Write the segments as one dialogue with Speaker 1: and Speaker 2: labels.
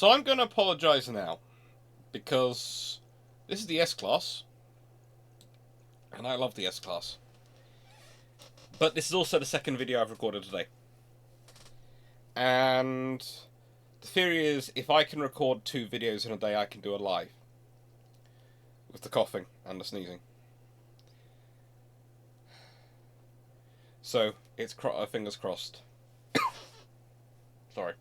Speaker 1: So I'm going to apologise now, because this is the S-Class, and I love the S-Class. But this is also the second video I've recorded today. And the theory is, if I can record 2 videos in a day, I can do a live. With the coughing and the sneezing. So, it's fingers crossed. Sorry.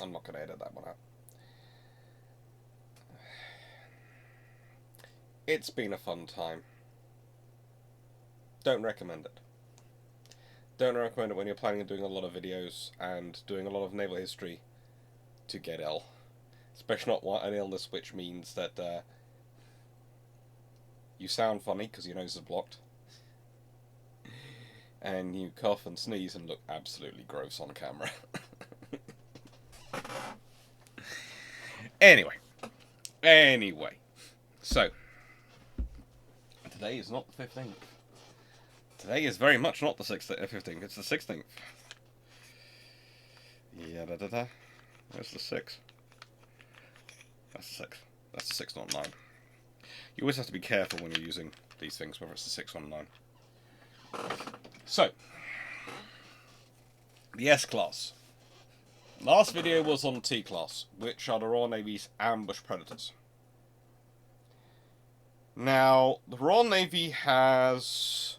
Speaker 1: I'm not going to edit that one out. It's been a fun time. Don't recommend it. Don't recommend it when you're planning on doing a lot of videos and doing a lot of naval history to get ill. Especially not an illness which means that you sound funny because your nose is blocked. And you cough and sneeze and look absolutely gross on camera. Anyway. So, today is not the 15th. Today is very much not the 15th, it's the 16th. Yeah, Where's the 6? That's the 6. That's the 6, not 9. You always have to be careful when you're using these things, whether it's the 6 or 9. So, the S-Class. Last video was on T-Class, which are the Royal Navy's ambush predators. Now, the Royal Navy has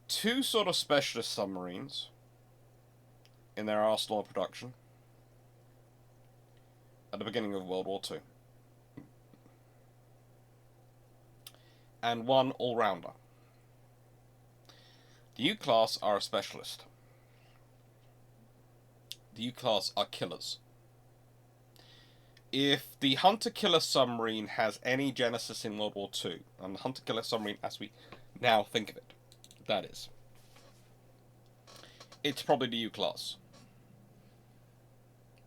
Speaker 1: 2 sort of specialist submarines in their arsenal of production at the beginning of World War II. And 1 all-rounder. The U-Class are a specialist. The U-Class are killers. If the Hunter-Killer submarine has any genesis in World War II, and the Hunter-Killer submarine as we now think of it, that is, it's probably the U-Class.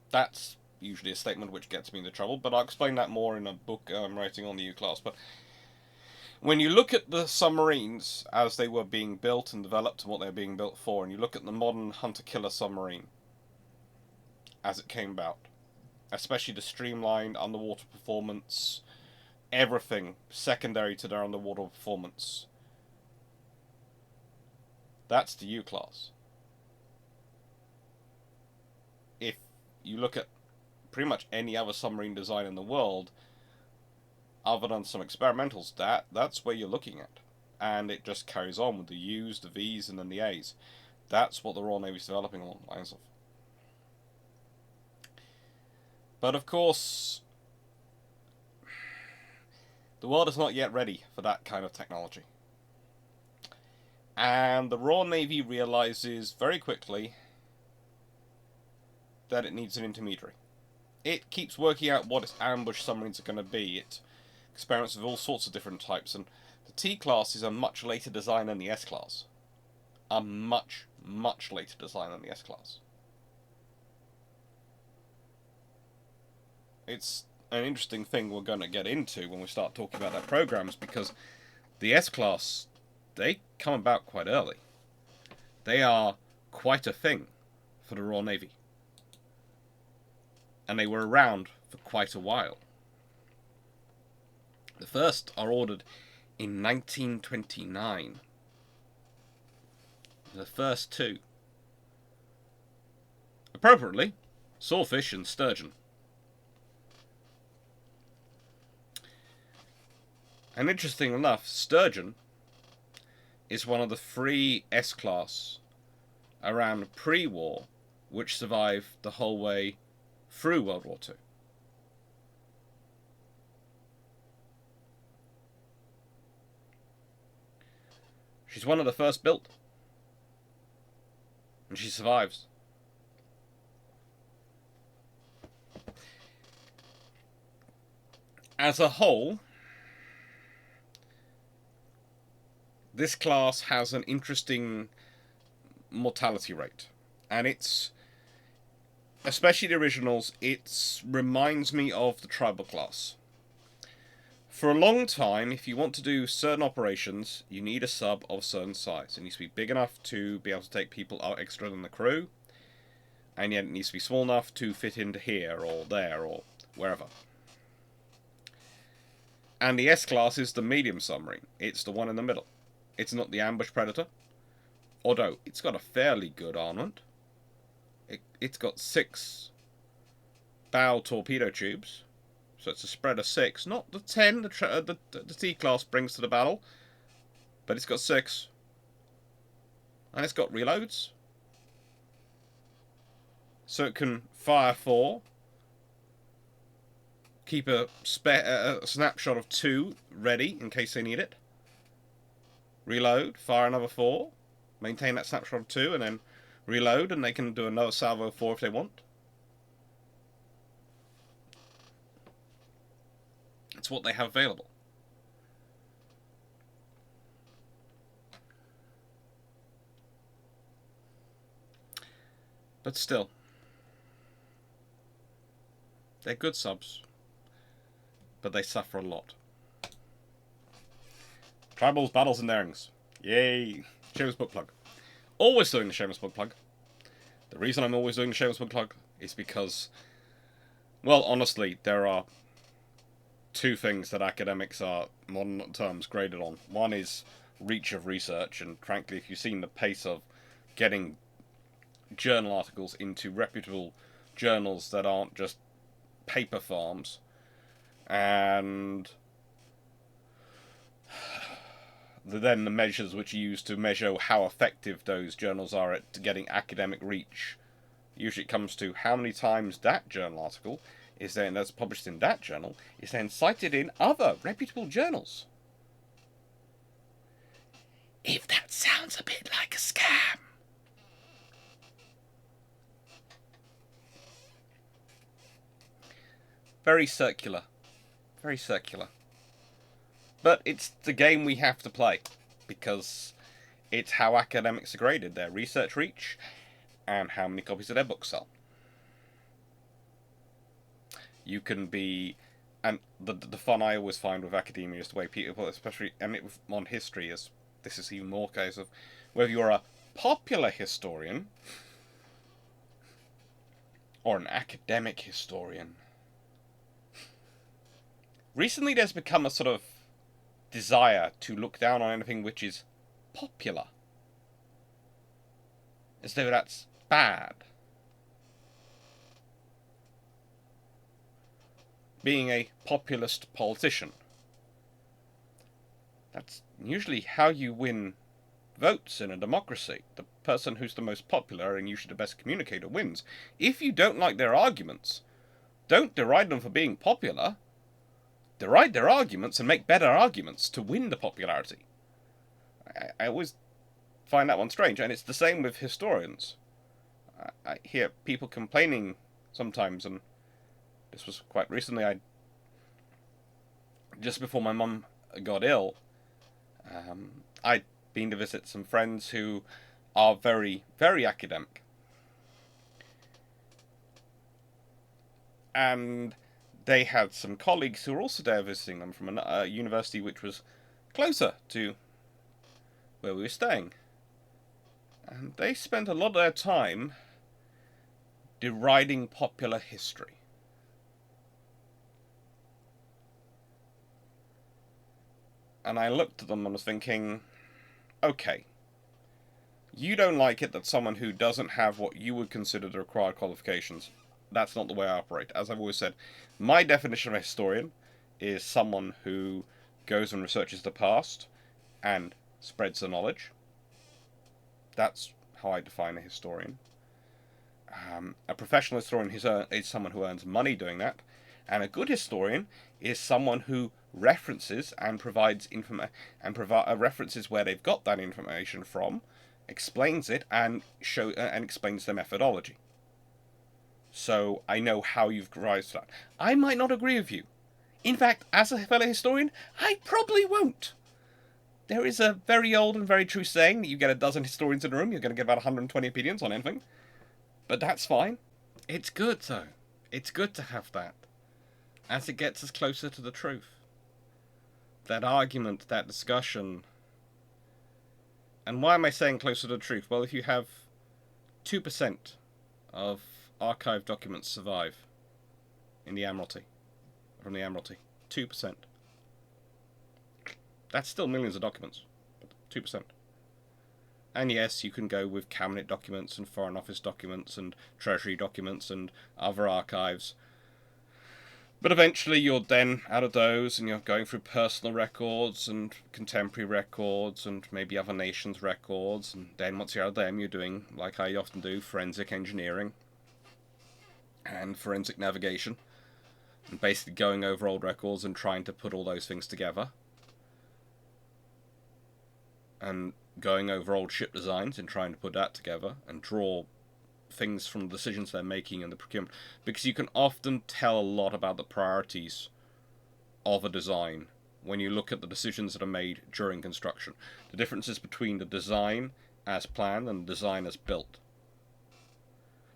Speaker 1: That's usually a statement which gets me into trouble, but I'll explain that more in a book I'm writing on the U-Class. But when you look at the submarines as they were being built and developed and what they were being built for, and you look at the modern Hunter-Killer submarine as it came about, especially the streamlined underwater performance, everything secondary to their underwater performance, that's the U-Class. If you look at pretty much any other submarine design in the world, other than some experimentals, that's where you're looking at. And it just carries on with the U's, the V's, and then the A's. That's what the Royal Navy's developing along the lines of. But of course, the world is not yet ready for that kind of technology. And the Royal Navy realizes very quickly that it needs an intermediary. It keeps working out what its ambush submarines are going to be. It experiments with all sorts of different types, and the T-Class is a much later design than the S-Class. A much, much later design than the S-Class. It's an interesting thing we're going to get into when we start talking about their programs, because the S-Class, they come about quite early. They are quite a thing for the Royal Navy. And they were around for quite a while. The first are ordered in 1929. The first 2. Appropriately, Swordfish and Sturgeon. And interesting enough, Sturgeon is one of the 3 S-Class around pre-war which survived the whole way through World War II. She's one of the first built. And she survives. As a whole, this class has an interesting mortality rate. And it's, especially the originals, it reminds me of the tribal class. For a long time, if you want to do certain operations, you need a sub of certain size. It needs to be big enough to be able to take people out extra than the crew, and yet it needs to be small enough to fit into here or there or wherever. And the S-Class is the medium submarine. It's the one in the middle. It's not the ambush predator, although it's got a fairly good armament. It's got 6 bow torpedo tubes, so it's a spread of 6, not the 10 the T-Class brings to the battle, but it's got 6. And it's got reloads, so it can fire 4, keep a snapshot of 2 ready in case they need it, reload, fire another 4, maintain that snapshot of 2, and then reload, and they can do another salvo of 4 if they want. It's what they have available. But still, they're good subs, but they suffer a lot. Tribals, Battles and Dairings. Yay! Shameless book plug. Always doing the shameless book plug. The reason I'm always doing the shameless book plug is because, well, honestly, there are 2 things that academics are, modern terms, graded on. One is reach of research, and frankly, if you've seen the pace of getting journal articles into reputable journals that aren't just paper farms, and then the measures which are used to measure how effective those journals are at getting academic reach. Usually it comes to how many times that journal article is then, that's published in that journal, is then cited in other reputable journals. If that sounds a bit like a scam. Very circular. Very circular. But it's the game we have to play, because it's how academics are graded, their research reach, and how many copies of their books sell. You can be, and the fun I always find with academia is the way people, especially, and on history, is this is even more case of whether you're a popular historian or an academic historian. Recently there's become a sort of desire to look down on anything which is popular, as though that's bad. Being a populist politician, that's usually how you win votes in a democracy. The person who's the most popular and usually the best communicator wins. If you don't like their arguments, don't deride them for being popular. Deride their arguments and make better arguments to win the popularity. I always find that one strange, and it's the same with historians. I hear people complaining sometimes, and this was quite recently. Just before my mum got ill, I'd been to visit some friends who are very, very academic, and they had some colleagues who were also there visiting them from a university which was closer to where we were staying. And they spent a lot of their time deriding popular history. And I looked at them and was thinking, okay, you don't like it that someone who doesn't have what you would consider the required qualifications. That's not the way I operate. As I've always said, my definition of a historian is someone who goes and researches the past and spreads the knowledge. That's how I define a historian. A professional historian is someone who earns money doing that, and a good historian is someone who references and provides references where they've got that information from, explains it, and explains their methodology. So I know how you've arrived at that. I might not agree with you. In fact, as a fellow historian, I probably won't. There is a very old and very true saying that you get a dozen historians in a room, you're going to get about 120 opinions on anything. But that's fine. It's good, though. It's good to have that, as it gets us closer to the truth. that argument, that discussion. And why am I saying closer to the truth? Well, if you have 2% of archived documents survive in the Admiralty, from the Admiralty, 2%. That's still millions of documents, but 2%. And yes, you can go with cabinet documents and Foreign Office documents and Treasury documents and other archives. But eventually you're then out of those and you're going through personal records and contemporary records and maybe other nations' records. And then once you're out of them, you're doing, like I often do, forensic engineering and forensic navigation. And basically going over old records and trying to put all those things together. And going over old ship designs and trying to put that together and draw things from the decisions they're making in the procurement, because you can often tell a lot about the priorities of a design when you look at the decisions that are made during construction. The differences between the design as planned and the design as built.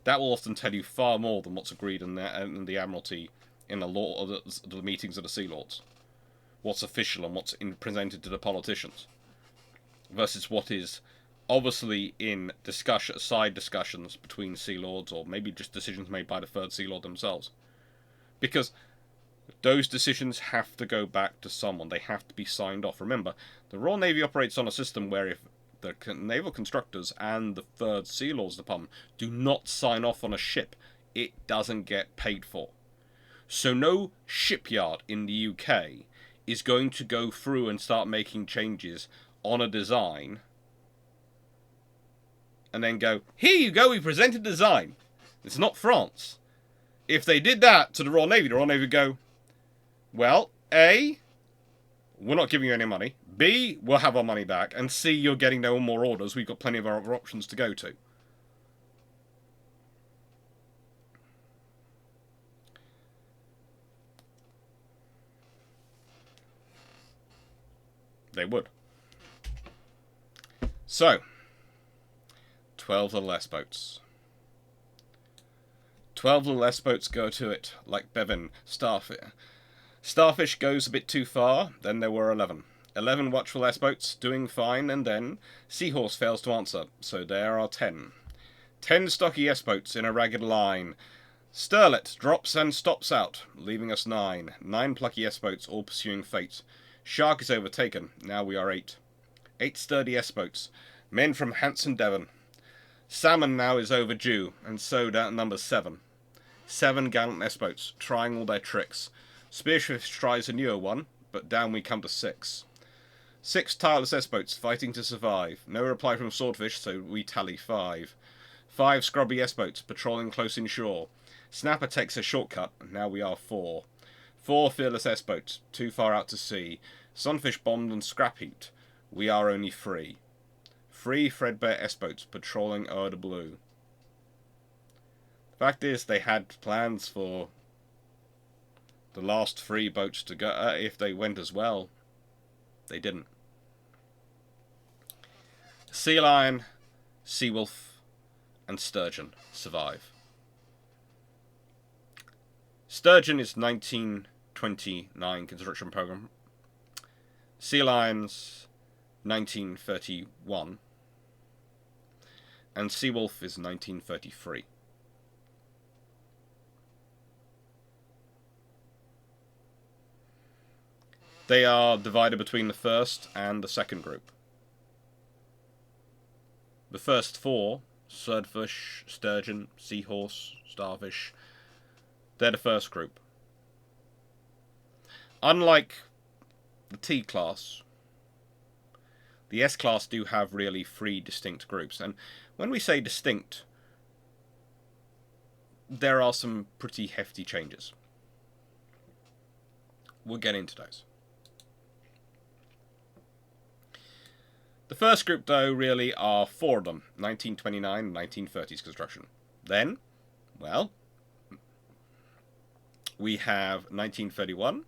Speaker 1: That will often tell you far more than what's agreed in the Admiralty in the law, or the meetings of the Sea Lords. What's official and what's presented to the politicians versus what is obviously in side discussions between Sea Lords, or maybe just decisions made by the Third Sea Lord themselves. Because those decisions have to go back to someone. They have to be signed off. Remember, the Royal Navy operates on a system where if the naval constructors and the Third Sea Lords Department do not sign off on a ship, it doesn't get paid for. So no shipyard in the UK is going to go through and start making changes on a design and then go, here you go, we presented design. It's not France. If they did that to the Royal Navy would go, well, A, we're not giving you any money. B, we'll have our money back. And C, you're getting no more orders. We've got plenty of other options to go to. They would. So, 12 little S-boats. 12 little S-boats go to it, like Bevan. Starfish goes a bit too far, then there were 11. 11 watchful S-boats, doing fine, and then Seahorse fails to answer, so there are 10. 10 stocky S-boats in a ragged line. Sterlet drops and stops out, leaving us 9. 9 plucky S-boats, all pursuing fate. Shark is overtaken, now we are 8. 8 sturdy S-boats, men from Hanson, Devon. Salmon now is overdue, and so down number 7. 7 gallant S-boats, trying all their tricks. Spearfish tries a newer one, but down we come to 6. 6 tireless S-boats fighting to survive. No reply from Swordfish, so we tally 5. 5 scrubby S-boats patrolling close inshore. Snapper takes a shortcut, and now we are 4. 4 fearless S-boats, too far out to sea. Sunfish bombed and scrap heaped. We are only 3. 3 threadbare S-boats patrolling o'er the blue. The fact is, they had plans for the last 3 boats to go, if they went as well. They didn't. Sea Lion, Sea Wolf, and Sturgeon survive. Sturgeon is 1929 construction program. Sea Lion's 1931. And Sea Wolf is 1933. They are divided between the first and the second group. The first 4, Swordfish, Sturgeon, Seahorse, Starfish, they're the first group. Unlike the T-class, the S-class do have really 3 distinct groups. And when we say distinct, there are some pretty hefty changes. We'll get into those. The first group, though, really are 4 of them, 1929 and 1930s construction. Then, well, we have 1931,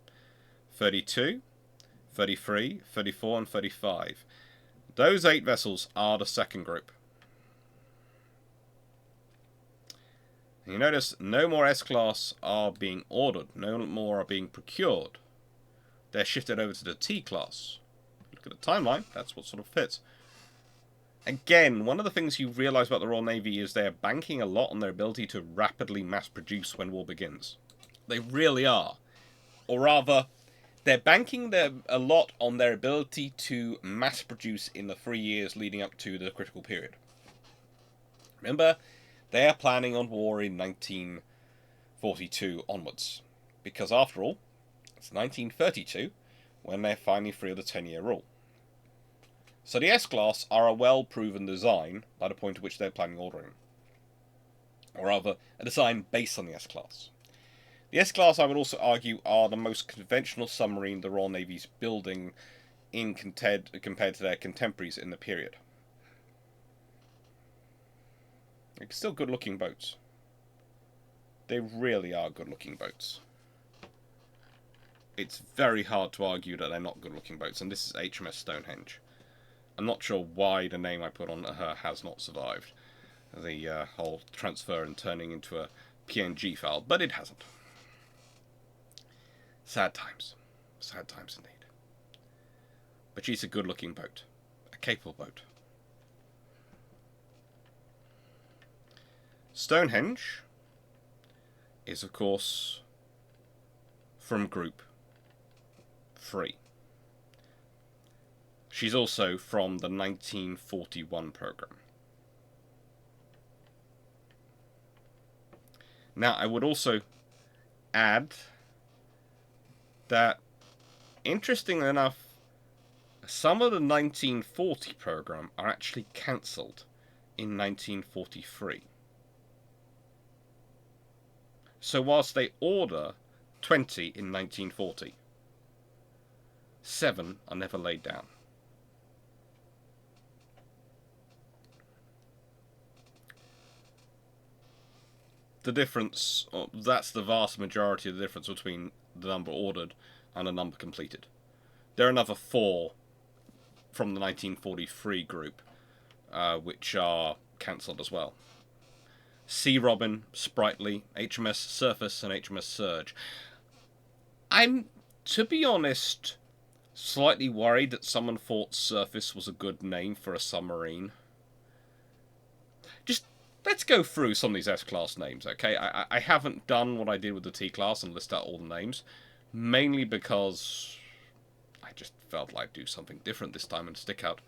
Speaker 1: 32, 33, 34, and 35. Those 8 vessels are the second group. You notice no more S-class are being ordered, no more are being procured. they're shifted over to the T class. Look at the timeline, that's what sort of fits. Again, one of the things you realise about the Royal Navy is they're banking a lot on their ability to rapidly mass produce when war begins. They really are. Or rather, they're banking a lot on their ability to mass produce in the 3 years leading up to the critical period. Remember, they are planning on war in 1942 onwards. Because after all, it's 1932 when they're finally free of the 10-year rule. So the S-Class are a well-proven design by the point at which they're planning ordering. Or rather, a design based on the S-Class. The S-Class, I would also argue, are the most conventional submarine the Royal Navy's building in compared to their contemporaries in the period. They're still good-looking boats. They really are good-looking boats. It's very hard to argue that they're not good-looking boats, and this is HMS Stonehenge. I'm not sure why the name I put on her has not survived. The whole transfer and turning into a PNG file, but it hasn't. Sad times. Sad times indeed. But she's a good-looking boat. A capable boat. Stonehenge is, of course, from Group 3. She's also from the 1941 programme. Now, I would also add that, interestingly enough, some of the 1940 programme are actually cancelled in 1943. So whilst they order 20 in 1940, 7 are never laid down. The difference, that's the vast majority of the difference between the number ordered and the number completed. There are another 4 from the 1943 group, which are cancelled as well. Sea Robin, Sprightly, HMS Surface, and HMS Surge. I'm, to be honest, slightly worried that someone thought Surface was a good name for a submarine. Just let's go through some of these S-Class names, okay? I haven't done what I did with the T-Class and list out all the names, mainly because I just felt like I'd do something different this time and stick it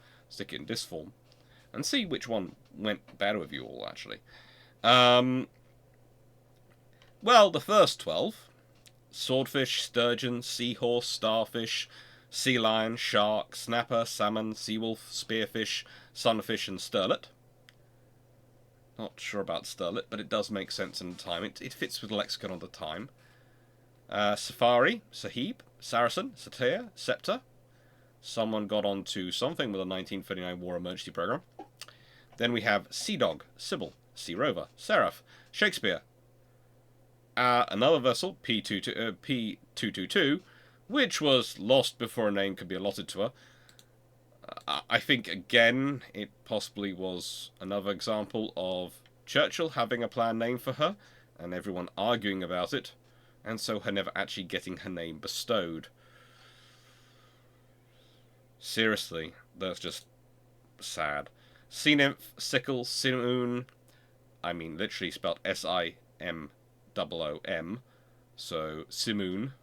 Speaker 1: in this form, and see which one went better with you all, actually. Well, the first 12, Swordfish, Sturgeon, Seahorse, Starfish, Sea Lion, Shark, Snapper, Salmon, Seawolf, Spearfish, Sunfish, and Sterlet. Not sure about Sterlet, but it does make sense in the time. It fits with the lexicon of the time. Safari, Sahib, Saracen, Satir, Scepter. Someone got onto something with a 1939 War Emergency Program. Then we have Sea Dog, Sybil, Sea Rover, Seraph, Shakespeare. Another vessel, P222, which was lost before a name could be allotted to her. I think, again, it possibly was another example of Churchill having a planned name for her, and everyone arguing about it, and so her never actually getting her name bestowed. Seriously, that's just sad. Sea Nymph, Sickle, Simoon, I mean literally spelled Simoom, so Simoon?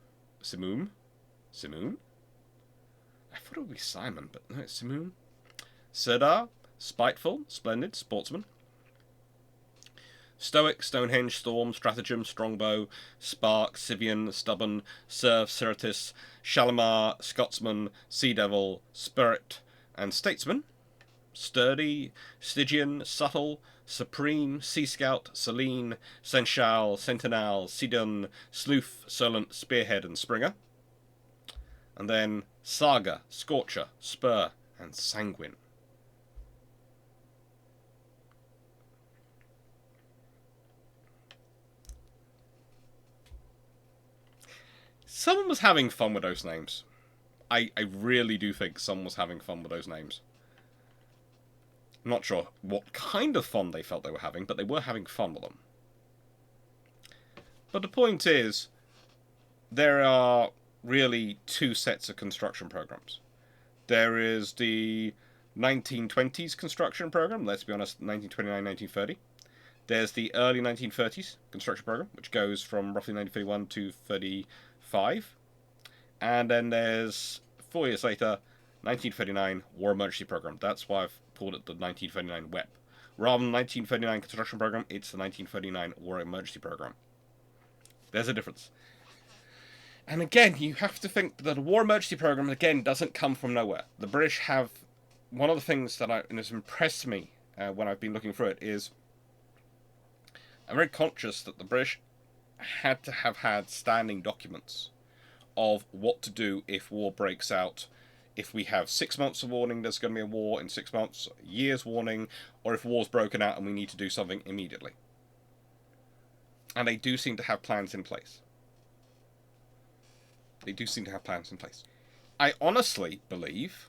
Speaker 1: I thought it would be Simon, but no, it's Simoon. Sirdar, Spiteful, Splendid, Sportsman. Stoic, Stonehenge, Storm, Stratagem, Strongbow, Spark, Sivian, Stubborn, Serf, Siratis, Shalimar, Scotsman, Sea Devil, Spirit, and Statesman. Sturdy, Stygian, Subtle, Supreme, Sea Scout, Selene, Senchal, Sentinel, Sidon, Sleuth, Solent, Spearhead, and Springer. And then Saga, Scorcher, Spur, and Sanguine. Someone was having fun with those names. I really do think someone was having fun with those names. I'm not sure what kind of fun they felt they were having, but they were having fun with them. But the point is, there are really two sets of construction programs. There is the 1920s construction program, let's be honest, 1929, 1930. There's the early 1930s construction program, which goes from roughly 1931 to 35. And then there's 4 years later, 1939 War Emergency Program. That's why I've called it the 1939 WEP. Rather than 1939 construction program, it's the 1939 War Emergency Program. There's a difference. And again, you have to think that the War Emergency Program, again, doesn't come from nowhere. The British have... One of the things that has impressed me when I've been looking through it is I'm very conscious that the British had to have had standing documents of what to do if war breaks out. If we have 6 months of warning, there's going to be a war in 6 months, years warning, or if war's broken out and we need to do something immediately. And they do seem to have plans in place. I honestly believe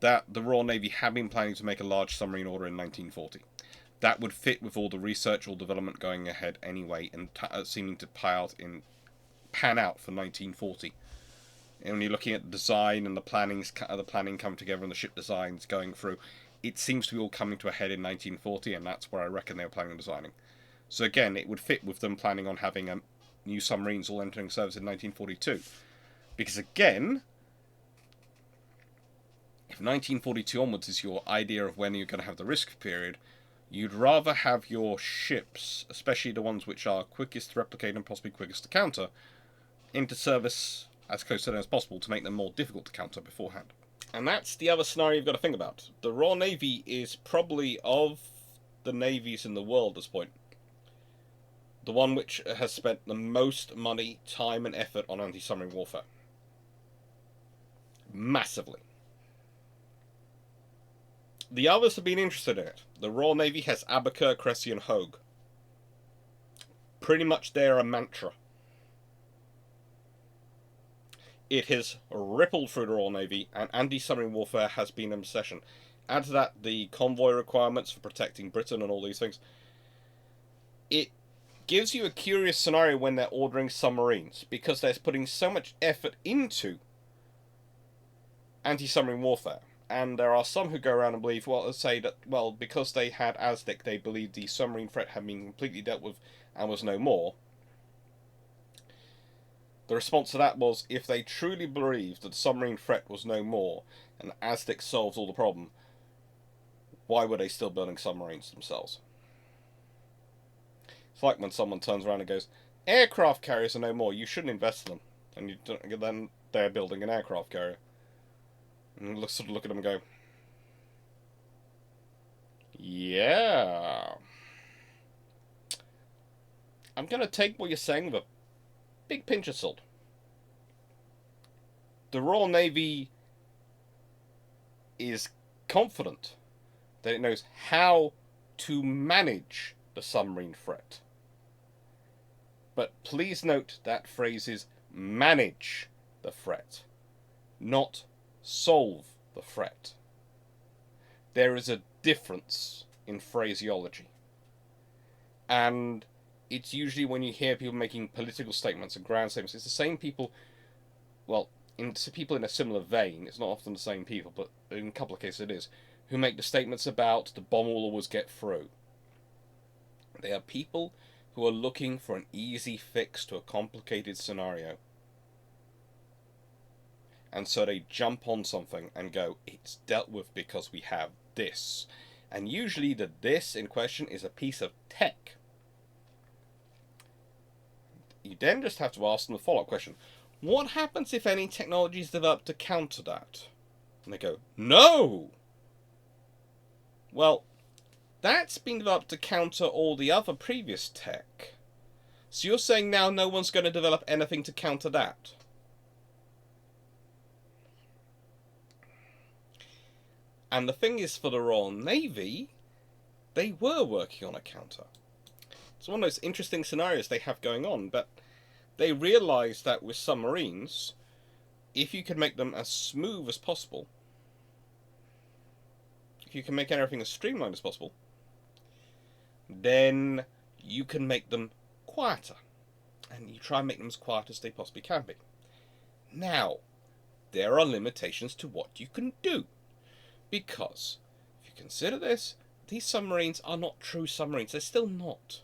Speaker 1: that the Royal Navy had been planning to make a large submarine order in 1940. That would fit with all the research or development going ahead anyway, and seeming to pan out for 1940. And when you're looking at the design and the planning come together and the ship designs going through, it seems to be all coming to a head in 1940, and that's where I reckon they were planning on designing. So again, it would fit with them planning on having new submarines all entering service in 1942. Because again, if 1942 onwards is your idea of when you're going to have the risk period, you'd rather have your ships, especially the ones which are quickest to replicate and possibly quickest to counter, into service as close to them as possible to make them more difficult to counter beforehand. And that's the other scenario you've got to think about. The Royal Navy is probably, of the navies in the world at this point, the one which has spent the most money, time and effort on anti-submarine warfare. Massively. The others have been interested in it. The Royal Navy has Abaker, Cressy and Hogue. Pretty much they're a mantra. It has rippled through the Royal Navy, and anti-submarine warfare has been an obsession. Add to that the convoy requirements for protecting Britain and all these things. It gives you a curious scenario when they're ordering submarines, because they're putting so much effort into anti-submarine warfare. And there are some who go around and believe, say that, because they had Aztec, they believed the submarine threat had been completely dealt with and was no more. The response to that was, if they truly believed that the submarine threat was no more and Aztec solves all the problem, why were they still building submarines themselves? It's like when someone turns around and goes, aircraft carriers are no more, you shouldn't invest in them. And then they're building an aircraft carrier. And you sort of look at them and go, yeah. I'm going to take what you're saying with a big pinch of salt. The Royal Navy is confident that it knows how to manage the submarine threat. But please note that phrase is manage the threat, not solve the threat. There is a difference in phraseology. And it's usually when you hear people making political statements and grand statements, it's the same people, people in a similar vein, it's not often the same people, but in a couple of cases it is, who make the statements about the bomb will always get through. They are people who are looking for an easy fix to a complicated scenario. And so they jump on something and go, it's dealt with because we have this. And usually the this in question is a piece of tech. You then just have to ask them the follow-up question. What happens if any technology is developed to counter that? And they go, no! Well, that's been developed to counter all the other previous tech. So you're saying now no one's going to develop anything to counter that? And the thing is, for the Royal Navy, they were working on a counter. It's one of those interesting scenarios they have going on, but they realised that with submarines, if you can make them as smooth as possible, if you can make everything as streamlined as possible, then you can make them quieter. And you try and make them as quiet as they possibly can be. Now, there are limitations to what you can do. Because, if you consider this, these submarines are not true submarines. They're still not.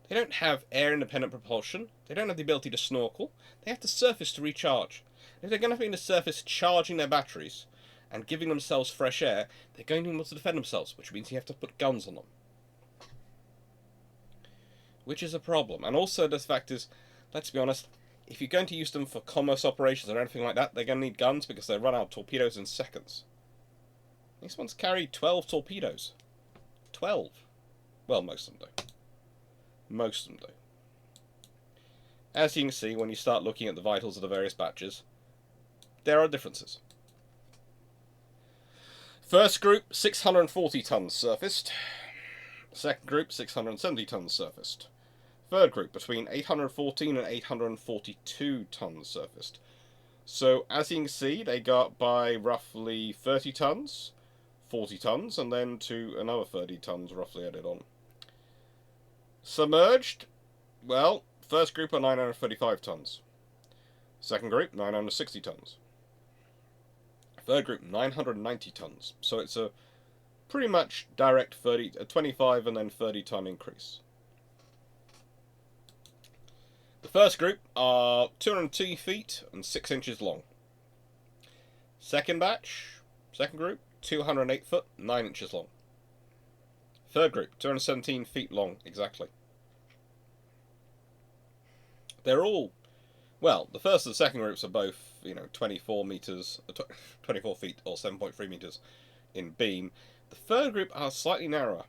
Speaker 1: They don't have air-independent propulsion. They don't have the ability to snorkel. They have to surface to recharge. If they're going to be in the surface charging their batteries and giving themselves fresh air, they're going to be able to defend themselves, which means you have to put guns on them. Which is a problem. And also the fact is, let's be honest, if you're going to use them for commerce operations or anything like that, they're going to need guns because they run out of torpedoes in seconds. These ones carry 12 torpedoes. 12. Well, most of them do. Most of them do. As you can see, when you start looking at the vitals of the various batches, there are differences. First group, 640 tons surfaced. Second group, 670 tons surfaced. Third group, between 814 and 842 tons surfaced. So, as you can see, they go up by roughly 30 tons, 40 tons, and then to another 30 tons roughly added on. Submerged, well, first group are 935 tons. Second group, 960 tons. Third group, 990 tons. So it's a pretty much direct 25 and then 30 ton increase. The first group are 202 feet and 6 inches long. Second group, 208 foot, 9 inches long. Third group, 217 feet long, exactly. They're all, well, the first and the second groups are both, 24 meters, 24 feet or 7.3 meters in beam. The third group are slightly narrower,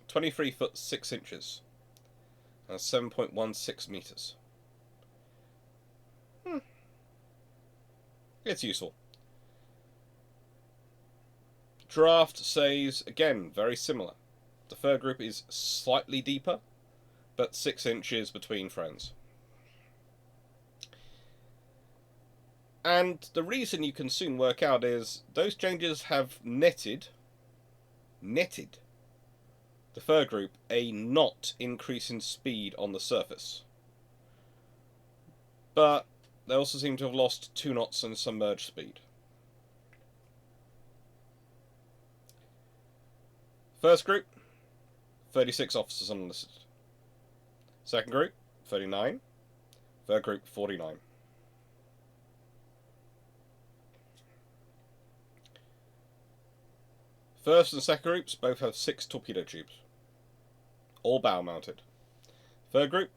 Speaker 1: 23 foot 6 inches, and 7.16 meters. It's useful. Draft says, again, very similar. The third group is slightly deeper, but 6 inches between friends. And the reason you can soon work out is those changes have netted the third group a knot increase in speed on the surface. But they also seem to have lost 2 knots in submerged speed. First group, 36 officers enlisted. Second group, 39. Third group, 49. First and second groups both have 6 torpedo tubes, all bow mounted. Third group,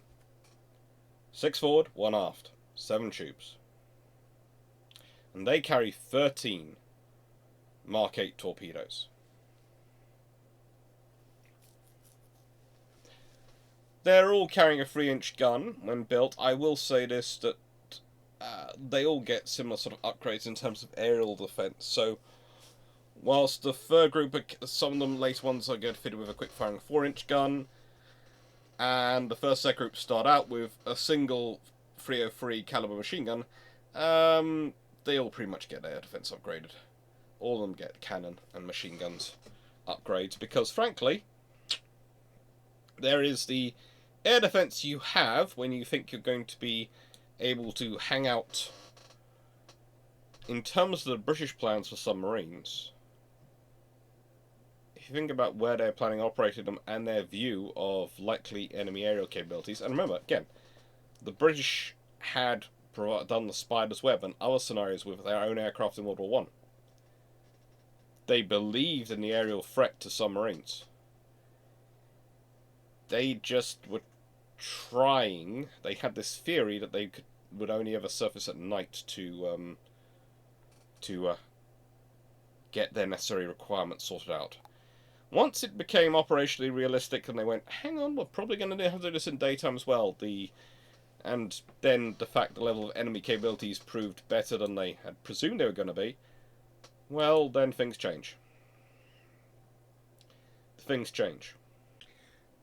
Speaker 1: 6 forward, 1 aft, 7 tubes. And they carry 13 Mark 8 torpedoes. They're all carrying a 3-inch gun when built. I will say this, that they all get similar sort of upgrades in terms of aerial defense. So, whilst the third group, some of them later ones are get fitted with a quick-firing 4-inch gun, and the first set group start out with a single 303 caliber machine gun, they all pretty much get air defense upgraded. All of them get cannon and machine guns upgrades, because frankly, there is the air defense you have when you think you're going to be able to hang out. In terms of the British plans for submarines, if you think about where they're planning on operating them and their view of likely enemy aerial capabilities, and remember, again, the British had done the Spider's Web and other scenarios with their own aircraft in World War I. They believed in the aerial threat to submarines. They just were trying. They had this theory that they would only ever surface at night to get their necessary requirements sorted out. Once it became operationally realistic, and they went, "Hang on, we're probably going to have to do this in daytime as well." And then the fact the level of enemy capabilities proved better than they had presumed they were going to be. Well, then things change. Things change.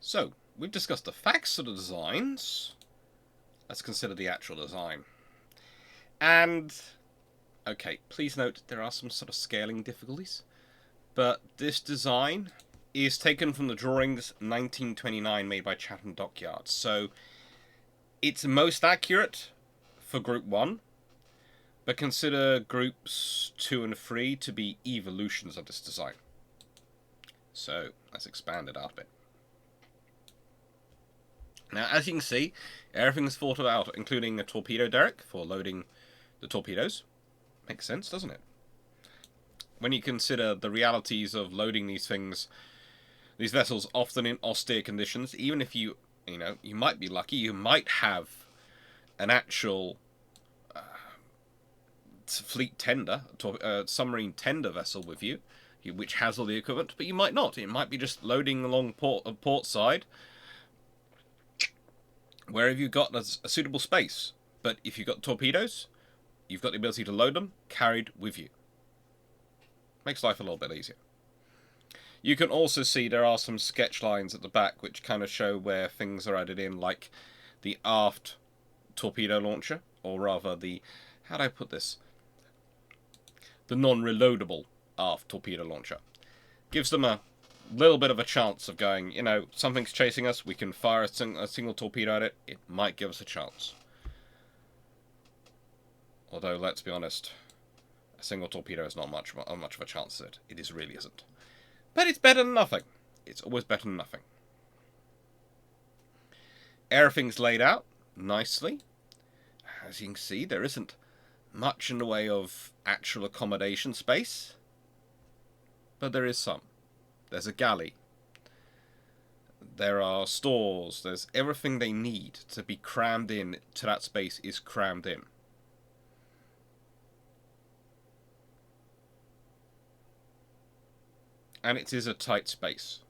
Speaker 1: So, we've discussed the facts of the designs. Let's consider the actual design. And, okay, please note there are some sort of scaling difficulties. But this design is taken from the drawings 1929 made by Chatham Dockyards. So, it's most accurate for Group 1. but consider groups 2 and 3 to be evolutions of this design. So let's expand it out a bit. Now, as you can see, everything's thought about, including a torpedo derrick for loading the torpedoes. Makes sense, doesn't it? When you consider the realities of loading these things, these vessels often in austere conditions, even if you might be lucky, you might have an actual fleet tender, submarine tender vessel with you, which has all the equipment, but you might not. It might be just loading along port side, where have you got a suitable space. But if you've got torpedoes, you've got the ability to load them carried with you. Makes life a little bit easier. You can also see there are some sketch lines at the back which kind of show where things are added in, like the aft torpedo launcher, or rather the, how do I put this? The non-reloadable aft torpedo launcher. Gives them a little bit of a chance of going, something's chasing us, we can fire a single torpedo at it, it might give us a chance. Although, let's be honest, a single torpedo is not much of a chance at it. It really isn't. But it's better than nothing. It's always better than nothing. Everything's laid out nicely. As you can see, there isn't much in the way of actual accommodation space. But there is some. There's a galley. There are stores. There's everything they need to be crammed in to that space is crammed in. And it is a tight space.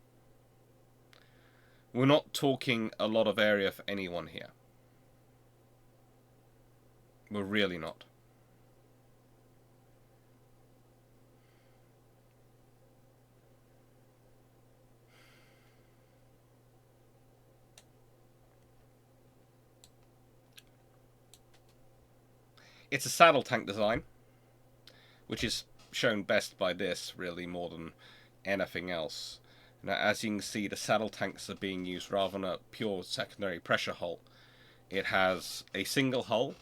Speaker 1: We're not talking a lot of area for anyone here. We're really not. It's a saddle tank design, which is shown best by this, really, more than anything else. Now, as you can see, the saddle tanks are being used rather than a pure secondary pressure hull. It has a single hull,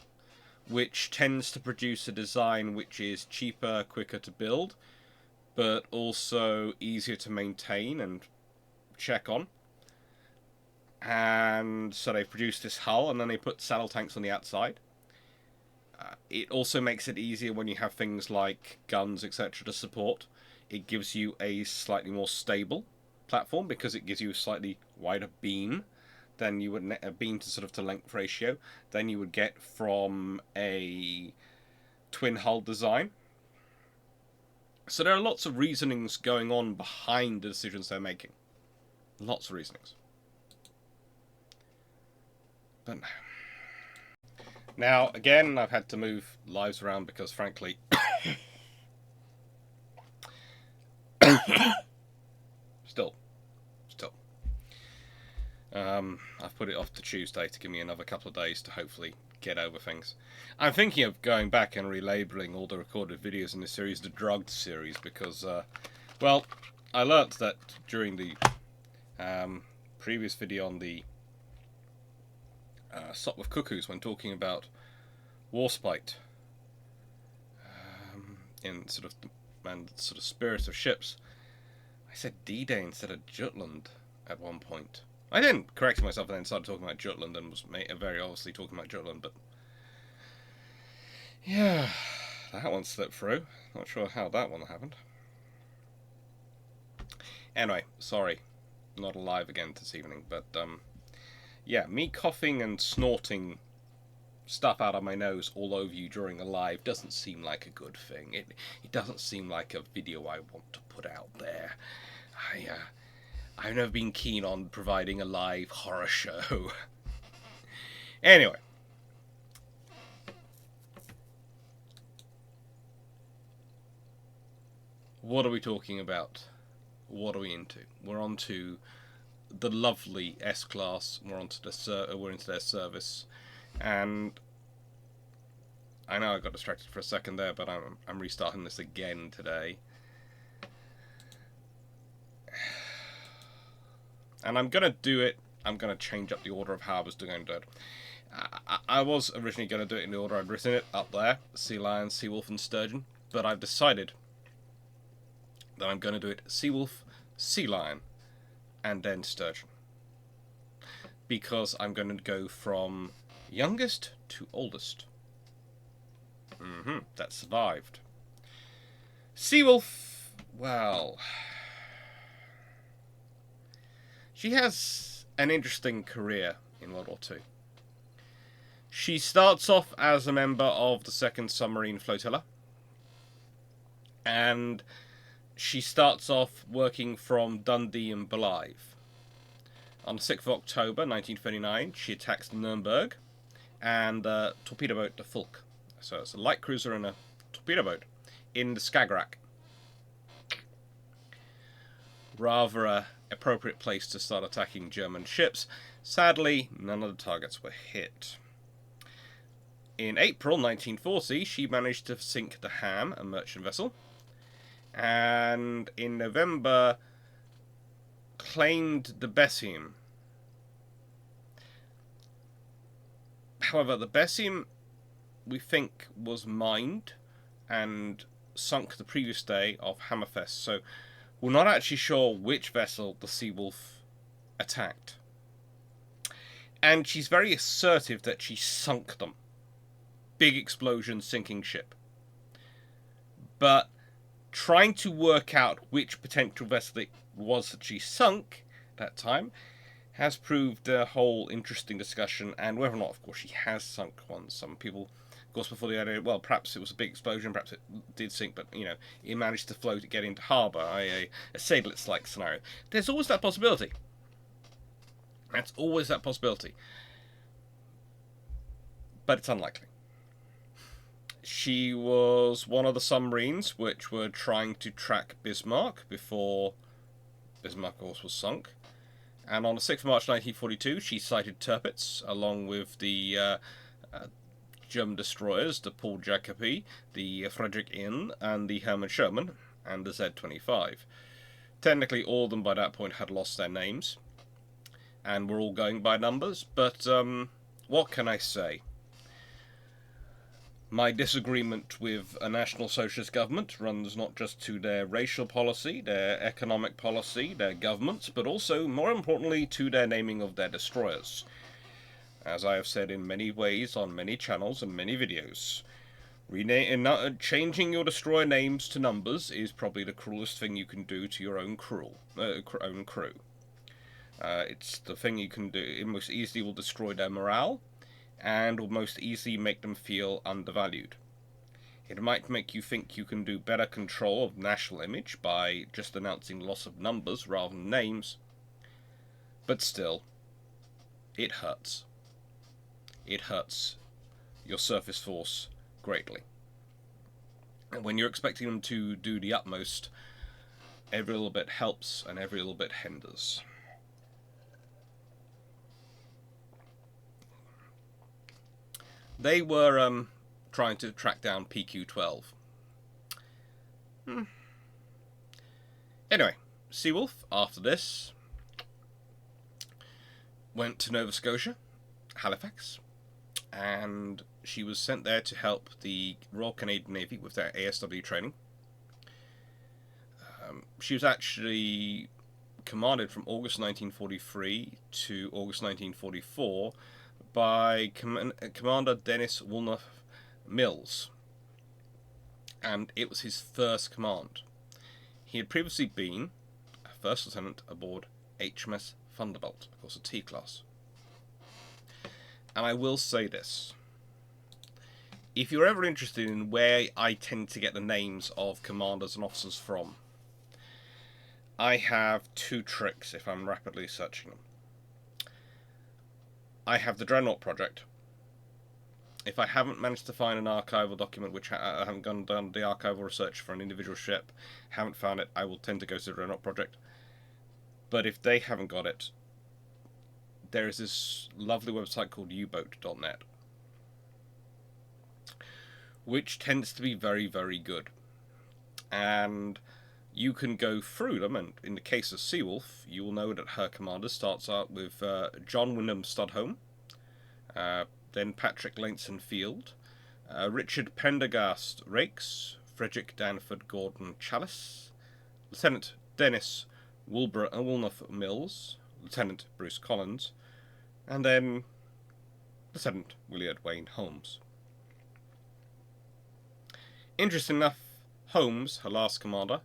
Speaker 1: which tends to produce a design which is cheaper, quicker to build, but also easier to maintain and check on. And so they produce this hull, and then they put saddle tanks on the outside. It also makes it easier when you have things like guns, etc. to support. It gives you a slightly more stable platform because it gives you a slightly wider beam than you would a beam to length ratio than you would get from a twin hull design. So there are lots of reasonings going on behind the decisions they're making. Lots of reasonings. But now, again, I've had to move lives around because, frankly, still, I've put it off to Tuesday to give me another couple of days to hopefully get over things. I'm thinking of going back and relabeling all the recorded videos in this series the Drugged series because, well, I learnt that during the previous video on the Sop with Cuckoos when talking about Warspite in sort of spirit of ships, I said D-Day instead of Jutland at one point. I didn't correct myself and then started talking about Jutland and was very obviously talking about Jutland, but yeah, that one slipped through. Not sure how that one happened. Anyway, sorry, not alive again this evening, but yeah, me coughing and snorting stuff out of my nose all over you during a live doesn't seem like a good thing. It doesn't seem like a video I want to put out there. I've never been keen on providing a live horror show. Anyway. What are we talking about? What are we into? We're on to the lovely S-Class. We're into their service. And I know I got distracted for a second there, but I'm restarting this again today. And I'm going to do it. I'm going to change up the order of how I was going to do it. I was originally going to do it in the order I'd written it, up there, Sea Lion, Sea Wolf and Sturgeon, but I've decided that I'm going to do it Sea Wolf, Sea Lion, and then Sturgeon. Because I'm going to go from youngest to oldest. That survived. Sea Wolf, well, she has an interesting career in World War II. She starts off as a member of the 2nd Submarine Flotilla, and she starts off working from Dundee and Blythe. On the 6th of October 1939, she attacks Nuremberg and torpedo boat the Fulk. So it's a light cruiser and a torpedo boat in the Skagerrak. Rather a appropriate place to start attacking German ships. Sadly, none of the targets were hit. In April 1940, she managed to sink the Ham, a merchant vessel, and in November claimed the Bessemer. However, the Bessemer, we think, was mined and sunk the previous day off Hammerfest, so we're not actually sure which vessel the Sea Wolf attacked. And she's very assertive that she sunk them. Big explosion, sinking ship. But trying to work out which potential vessel it was that she sunk at that time has proved a whole interesting discussion, and whether or not, of course, she has sunk one. Some people, of course, before the idea, well, perhaps it was a big explosion, perhaps it did sink, but, you know, it managed to float and get into harbour, a Seydlitz-like scenario. There's always that possibility. That's always that possibility. But it's unlikely. She was one of the submarines which were trying to track Bismarck before Bismarck, of course, was sunk. And on the 6th of March 1942, she sighted Tirpitz, along with the German destroyers, the Paul Jacobi, the Friedrich Inn, and the Hermann Sherman, and the Z-25. Technically, all of them by that point had lost their names, and were all going by numbers, but what can I say? My disagreement with a National Socialist government runs not just to their racial policy, their economic policy, their governments, but also, more importantly, to their naming of their destroyers. As I have said in many ways on many channels and many videos, changing your destroyer names to numbers is probably the cruelest thing you can do to your own crew. It's the thing you can do. It most easily will destroy their morale, and will most easily make them feel undervalued. It might make you think you can do better control of national image by just announcing loss of numbers rather than names, but still, it hurts. It hurts your surface force greatly. And when you're expecting them to do the utmost, every little bit helps and every little bit hinders. They were trying to track down PQ-12. Anyway, Sea Wolf, after this, went to Nova Scotia, Halifax, and she was sent there to help the Royal Canadian Navy with their ASW training. She was actually commanded from August 1943 to August 1944 by Commander Dennis Woolnough Mills, and it was his first command. He had previously been a first lieutenant aboard HMS Thunderbolt, of course a T-class. And I will say this, if you're ever interested in where I tend to get the names of commanders and officers from, I have two tricks if I'm rapidly searching them. I have the Dreadnought Project. If I haven't managed to find an archival document, which I haven't done the archival research for an individual ship, haven't found it, I will tend to go to the Dreadnought Project. But if they haven't got it, there is this lovely website called uboat.net, which tends to be very, very good. And you can go through them, and in the case of Sea Wolf, you will know that her commander starts out with John Wyndham Studholme, then Patrick Laneson Field, Richard Pendergast Rakes, Frederick Danford Gordon Chalice, Lieutenant Dennis Woolnoth Mills, Lieutenant Bruce Collins, and then Lieutenant Willard Wayne Holmes. Interesting enough, Holmes, her last commander,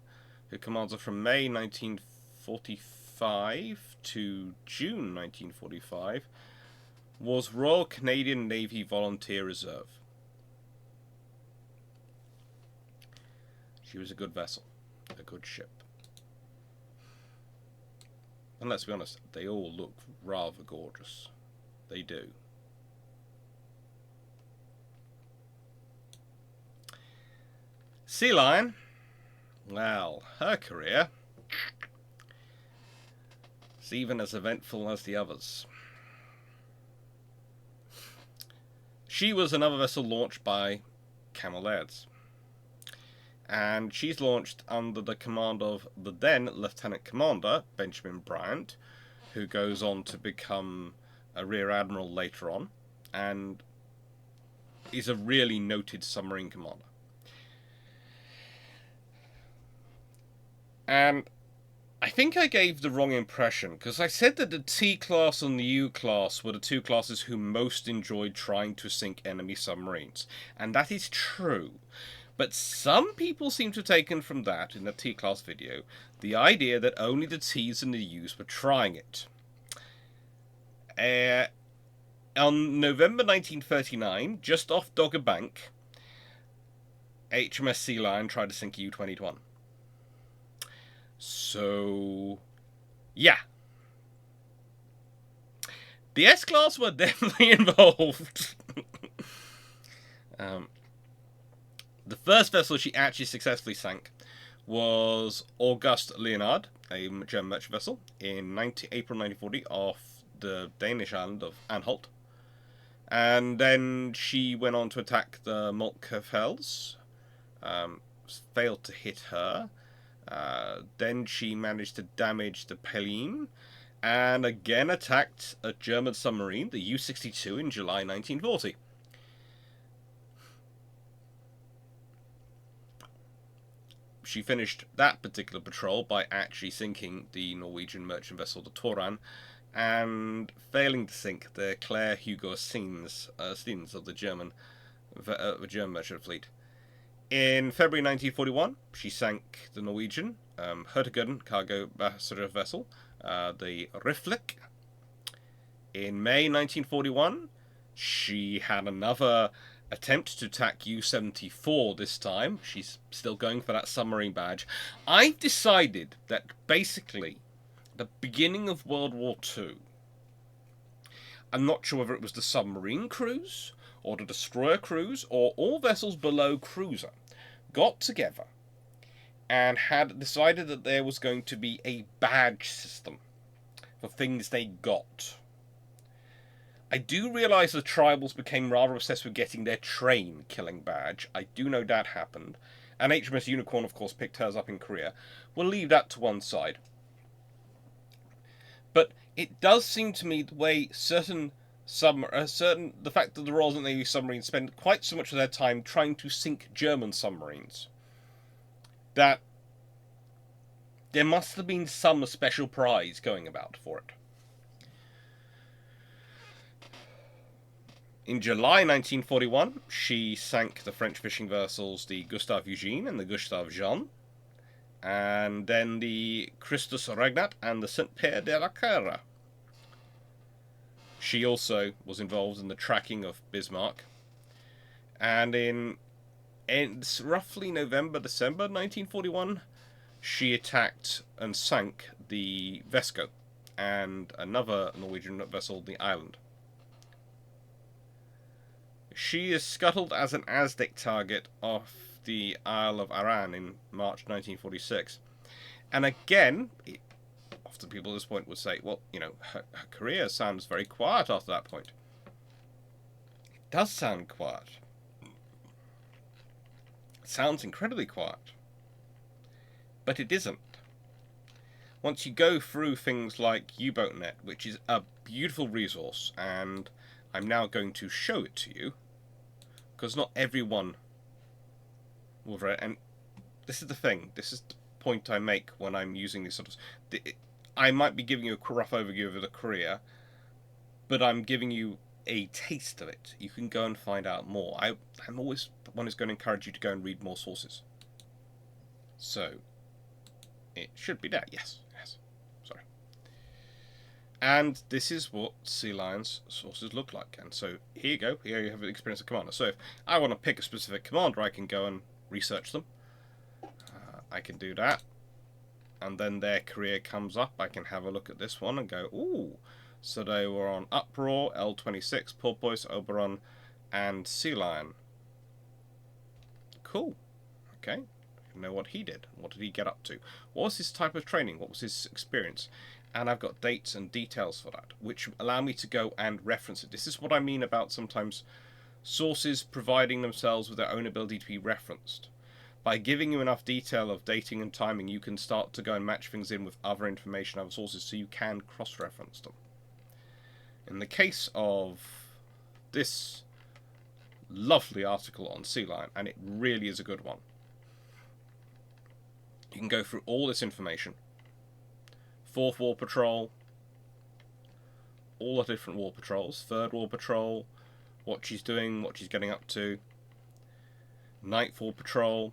Speaker 1: who commands her from May 1945 to June 1945, was Royal Canadian Navy Volunteer Reserve. She was a good vessel, a good ship. And let's be honest, they all look rather gorgeous. They do. Sea Lion, well, her career is even as eventful as the others. She was another vessel launched by Camel Lairds, and she's launched under the command of the then Lieutenant Commander Benjamin Bryant, who goes on to become a Rear Admiral later on, and is a really noted submarine commander. And I think I gave the wrong impression, because I said that the T-class and the U-class were the two classes who most enjoyed trying to sink enemy submarines. And that is true. But some people seem to have taken from that, in the T-class video, the idea that only the T's and the U's were trying it. On November 1939, just off Dogger Bank, HMS Sea Lion tried to sink a U-21. So, yeah. The S-Class were definitely involved. The first vessel she actually successfully sank was August Leonard, a German merchant vessel, in April 1940 off the Danish island of Anholt. And then she went on to attack the Moltke-Fels, failed to hit her. Then she managed to damage the Pelin, and again attacked a German submarine, the U-62, in July 1940. She finished that particular patrol by actually sinking the Norwegian merchant vessel, the Toran, and failing to sink the Claire Hugo Steens of the German merchant fleet. In February 1941, she sank the Norwegian Hurtigruten cargo passenger vessel, the Riflik. In May 1941, she had another attempt to attack U-74 this time. She's still going for that submarine badge. I've decided that basically, the beginning of World War II, I'm not sure whether it was the submarine crews, or the destroyer crews, or all vessels below cruiser, got together and had decided that there was going to be a badge system for things they got. I do realise the tribals became rather obsessed with getting their train killing badge. I do know that happened. And HMS Unicorn, of course, picked hers up in Korea. We'll leave that to one side. But it does seem to me the way the fact that the Royal Navy submarines spend quite so much of their time trying to sink German submarines, that there must have been some special prize going about for it. In July 1941, she sank the French fishing vessels the Gustave Eugene and the Gustave Jean, and then the Christus Regnat and the Saint Pierre de la Coeur. She also was involved in the tracking of Bismarck, and in roughly November-December 1941, she attacked and sank the Vesco and another Norwegian vessel, the Island. She is scuttled as an Aztec target off the Isle of Arran in March 1946. And again, often people at this point would say, well, you know, her career sounds very quiet after that point. It does sound quiet. It sounds incredibly quiet. But it isn't. Once you go through things like U-Boat Net, which is a beautiful resource, and I'm now going to show it to you, because not everyone will read it. And this is the thing. This is the point I make when I'm using these sort of. I might be giving you a rough overview of the career, but I'm giving you a taste of it. You can go and find out more. I'm always one who's going to encourage you to go and read more sources. So it should be there. Yes. Sorry. And this is what Sea Lion's sources look like. And so here you go. Here you have an experience of commander. So if I want to pick a specific commander, I can go and research them. I can do that. And then their career comes up. I can have a look at this one and go, ooh. So they were on Uproar, L26, Porpoise, Oberon, and Sea Lion. Cool. Okay. I know what he did. What did he get up to? What was his type of training? What was his experience? And I've got dates and details for that, which allow me to go and reference it. This is what I mean about sometimes sources providing themselves with their own ability to be referenced. By giving you enough detail of dating and timing, you can start to go and match things in with other information, other sources, so you can cross-reference them. In the case of this lovely article on Sea Lion, and it really is a good one, you can go through all this information. 4th War Patrol, all the different war patrols, 3rd War Patrol, what she's doing, what she's getting up to, 9th War Patrol.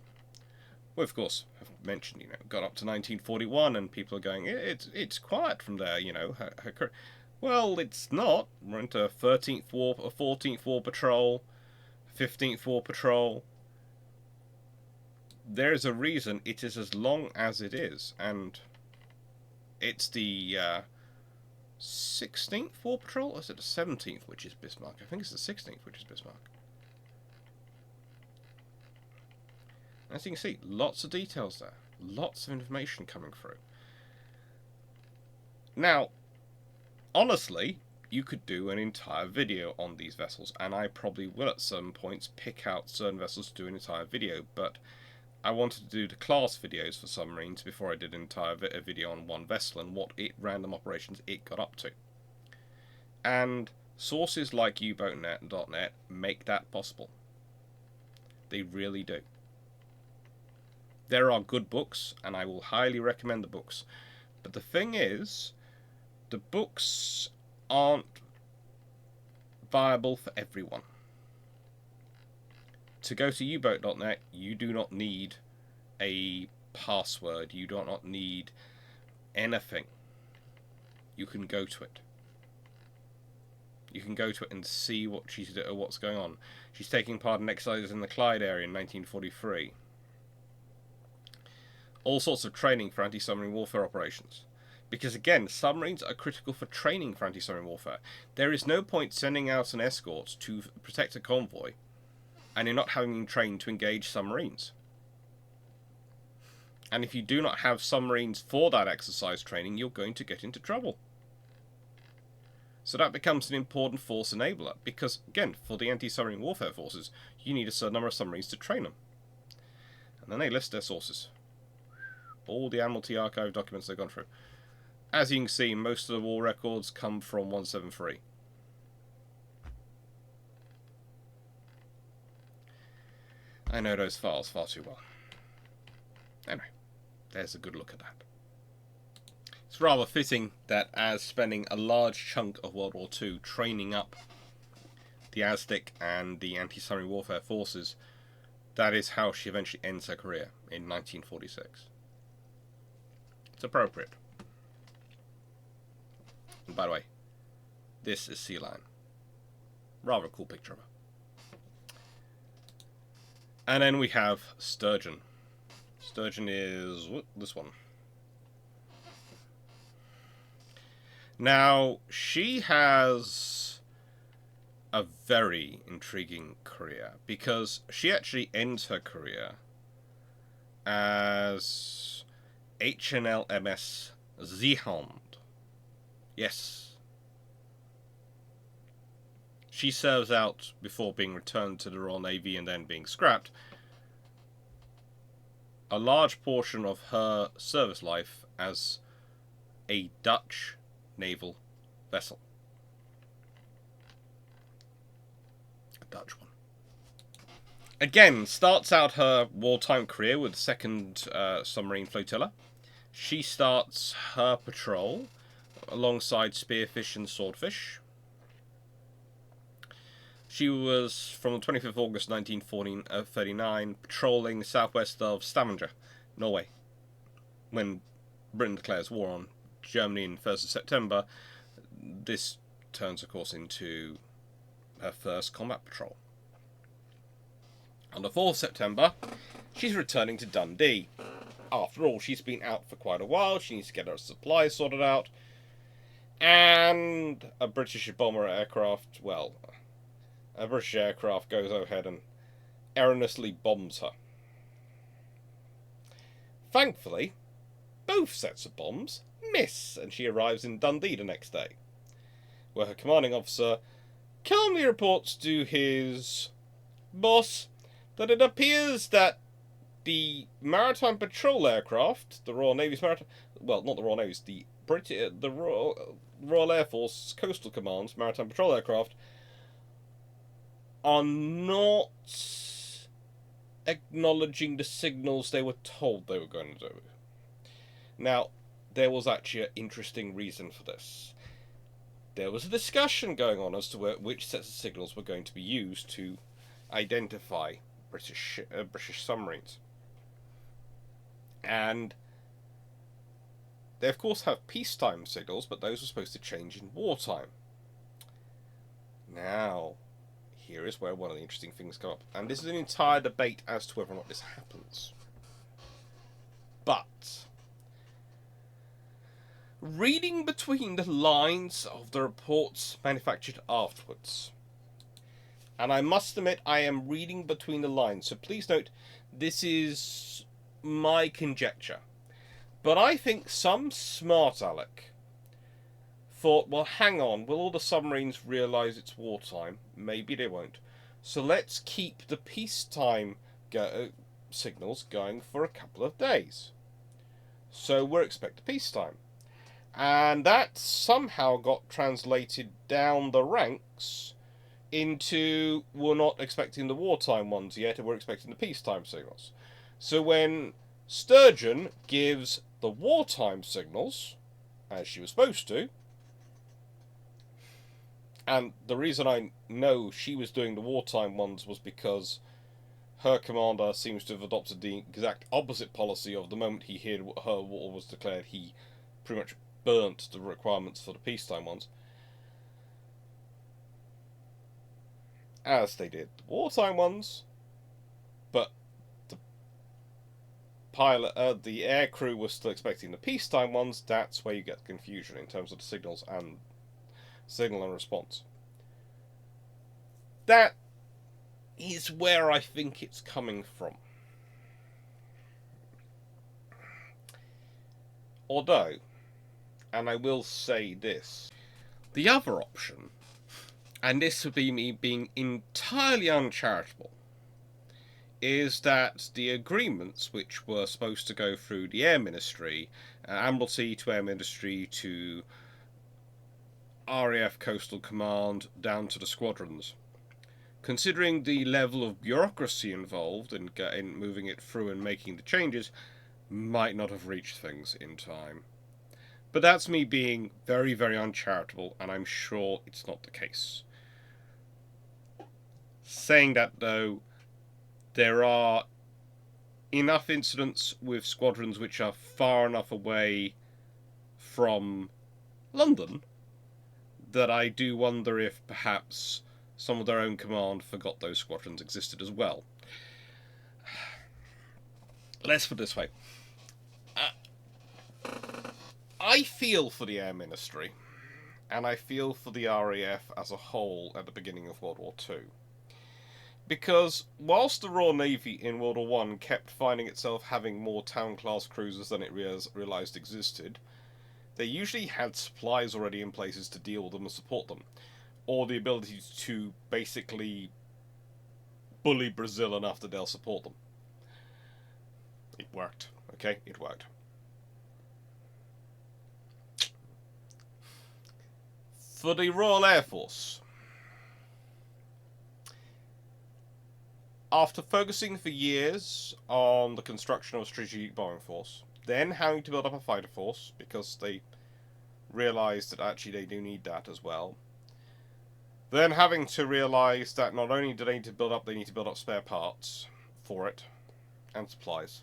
Speaker 1: Well, of course, I've mentioned, got up to 1941, and people are going, it's quiet from there, her career. Well, it's not. We're into 13th War, 14th War Patrol, 15th War Patrol. There's a reason it is as long as it is, and it's the 16th War Patrol, or is it the 17th, which is Bismarck? I think it's the 16th, which is Bismarck. As you can see, lots of details there. Lots of information coming through. Now, honestly, you could do an entire video on these vessels, and I probably will at some points pick out certain vessels to do an entire video, but I wanted to do the class videos for submarines before I did an entire video on one vessel and what random operations it got up to. And sources like U-boat.net make that possible. They really do. There are good books, and I will highly recommend the books. But the thing is, the books aren't viable for everyone. To go to U-boat.net, you do not need a password. You do not need anything. You can go to it. You can go to it and see what's going on. She's taking part in exercises in the Clyde area in 1943. All sorts of training for anti-submarine warfare operations. Because again, submarines are critical for training for anti-submarine warfare. There is no point sending out an escort to protect a convoy and you're not having them trained to engage submarines. And if you do not have submarines for that exercise training, you're going to get into trouble. So that becomes an important force enabler, because again, for the anti-submarine warfare forces, you need a certain number of submarines to train them. And then they list their sources. All the Admiralty archive documents they've gone through. As you can see, most of the war records come from 173. I know those files far too well. Anyway, there's a good look at that. It's rather fitting that as spending a large chunk of World War II training up the Aztec and the anti-submarine warfare forces, that is how she eventually ends her career in 1946. It's appropriate. And by the way, this is Sea Lion. Rather a cool picture of her. And then we have Sturgeon. Sturgeon is this one. Now, she has a very intriguing career, because she actually ends her career as HNLMS Zeehound. Yes. She serves out before being returned to the Royal Navy and then being scrapped. A large portion of her service life as a Dutch naval vessel.
Speaker 2: Dutch one.
Speaker 1: Again, starts out her wartime career with the 2nd Submarine Flotilla. She starts her patrol alongside Spearfish and Swordfish. She was, from the 25th of August 1939, patrolling southwest of Stavanger, Norway, when Britain declares war on Germany on 1st of September. This turns, of course, into her first combat patrol. On the 4th of September, she's returning to Dundee. After all, she's been out for quite a while. She needs to get her supplies sorted out. And a British bomber aircraft, well, a British aircraft goes ahead and erroneously bombs her. Thankfully, both sets of bombs miss, and she arrives in Dundee the next day, where her commanding officer calmly reports to his boss that it appears that the Maritime Patrol aircraft, the Royal Navy's Maritime... Well, not the Royal Navy's, the Royal Air Force Coastal Command's Maritime Patrol aircraft are not acknowledging the signals they were told they were going to do. Now, there was actually an interesting reason for this. There was a discussion going on as to which sets of signals were going to be used to identify British submarines. And they, of course, have peacetime signals, but those were supposed to change in wartime. Now, here is where one of the interesting things come up. And this is an entire debate as to whether or not this happens. But reading between the lines of the reports manufactured afterwards, and I must admit I am reading between the lines, so please note this is my conjecture, but I think some smart aleck thought, well, hang on, will all the submarines realise it's wartime? Maybe they won't. So let's keep the peacetime signals going for a couple of days. So we're expecting peacetime. And that somehow got translated down the ranks into, we're not expecting the wartime ones yet, and we're expecting the peacetime signals. So when Sturgeon gives the wartime signals, as she was supposed to, and the reason I know she was doing the wartime ones was because her commander seems to have adopted the exact opposite policy of the moment he heard her war was declared, he pretty much burnt the requirements for the peacetime ones. As they did the wartime ones, but the pilot, the air crew was still expecting the peacetime ones. That's where you get confusion in terms of the signals and signal and response. That is where I think it's coming from. Although, and I will say this, the other option, and this would be me being entirely uncharitable, is that the agreements which were supposed to go through the Air Ministry, Admiralty to Air Ministry to RAF Coastal Command down to the squadrons, considering the level of bureaucracy involved in moving it through and making the changes, might not have reached things in time. But that's me being very, very uncharitable, and I'm sure it's not the case. Saying that, though, there are enough incidents with squadrons which are far enough away from London that I do wonder if perhaps some of their own command forgot those squadrons existed as well. Let's put it this way. I feel for the Air Ministry, and I feel for the RAF as a whole at the beginning of World War II. Because whilst the Royal Navy in World War I kept finding itself having more town-class cruisers than it realised existed, they usually had supplies already in places to deal with them and support them, or the ability to basically bully Brazil enough that they'll support them. It worked, okay? It worked. For the Royal Air Force, After focusing for years on the construction of a strategic bombing force, then having to build up a fighter force because they realised that actually they do need that as well. Then having to realise that not only do they need to build up, they need to build up spare parts for it, and supplies,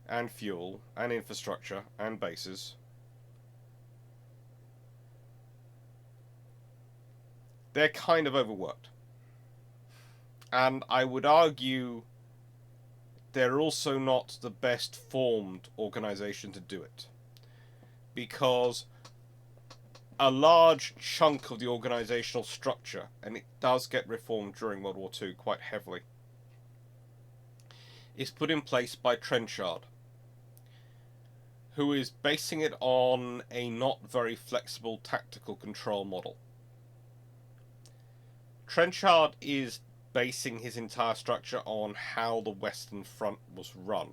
Speaker 1: and fuel, and infrastructure, and bases. They're kind of overworked. And I would argue they're also not the best formed organisation to do it. Because a large chunk of the organisational structure, and it does get reformed during World War II quite heavily, is put in place by Trenchard, who is basing it on a not very flexible tactical control model. Trenchard is basing his entire structure on how the Western Front was run.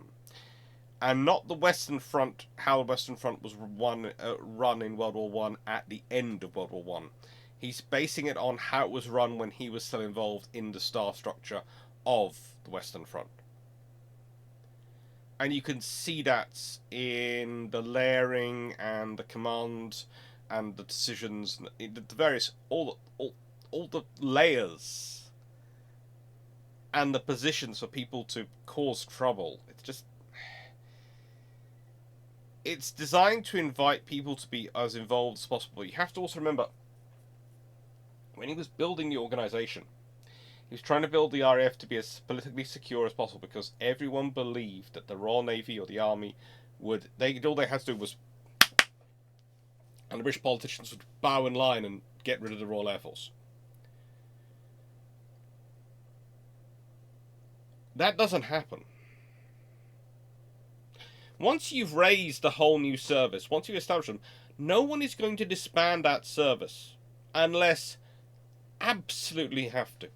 Speaker 1: And not the Western Front, how the Western Front was run in World War I at the end of World War I. He's basing it on how it was run when he was still involved in the star structure of the Western Front. And you can see that in the layering and the commands and the decisions, the various, all the layers and the positions for people to cause trouble. It's designed to invite people to be as involved as possible. You have to also remember, when he was building the organisation, he was trying to build the RAF to be as politically secure as possible, because everyone believed that the Royal Navy or the Army all they had to do was, and the British politicians would bow in line and get rid of the Royal Air Force. That doesn't happen. Once you've raised a whole new service, once you establish them, no one is going to disband that service unless absolutely have to.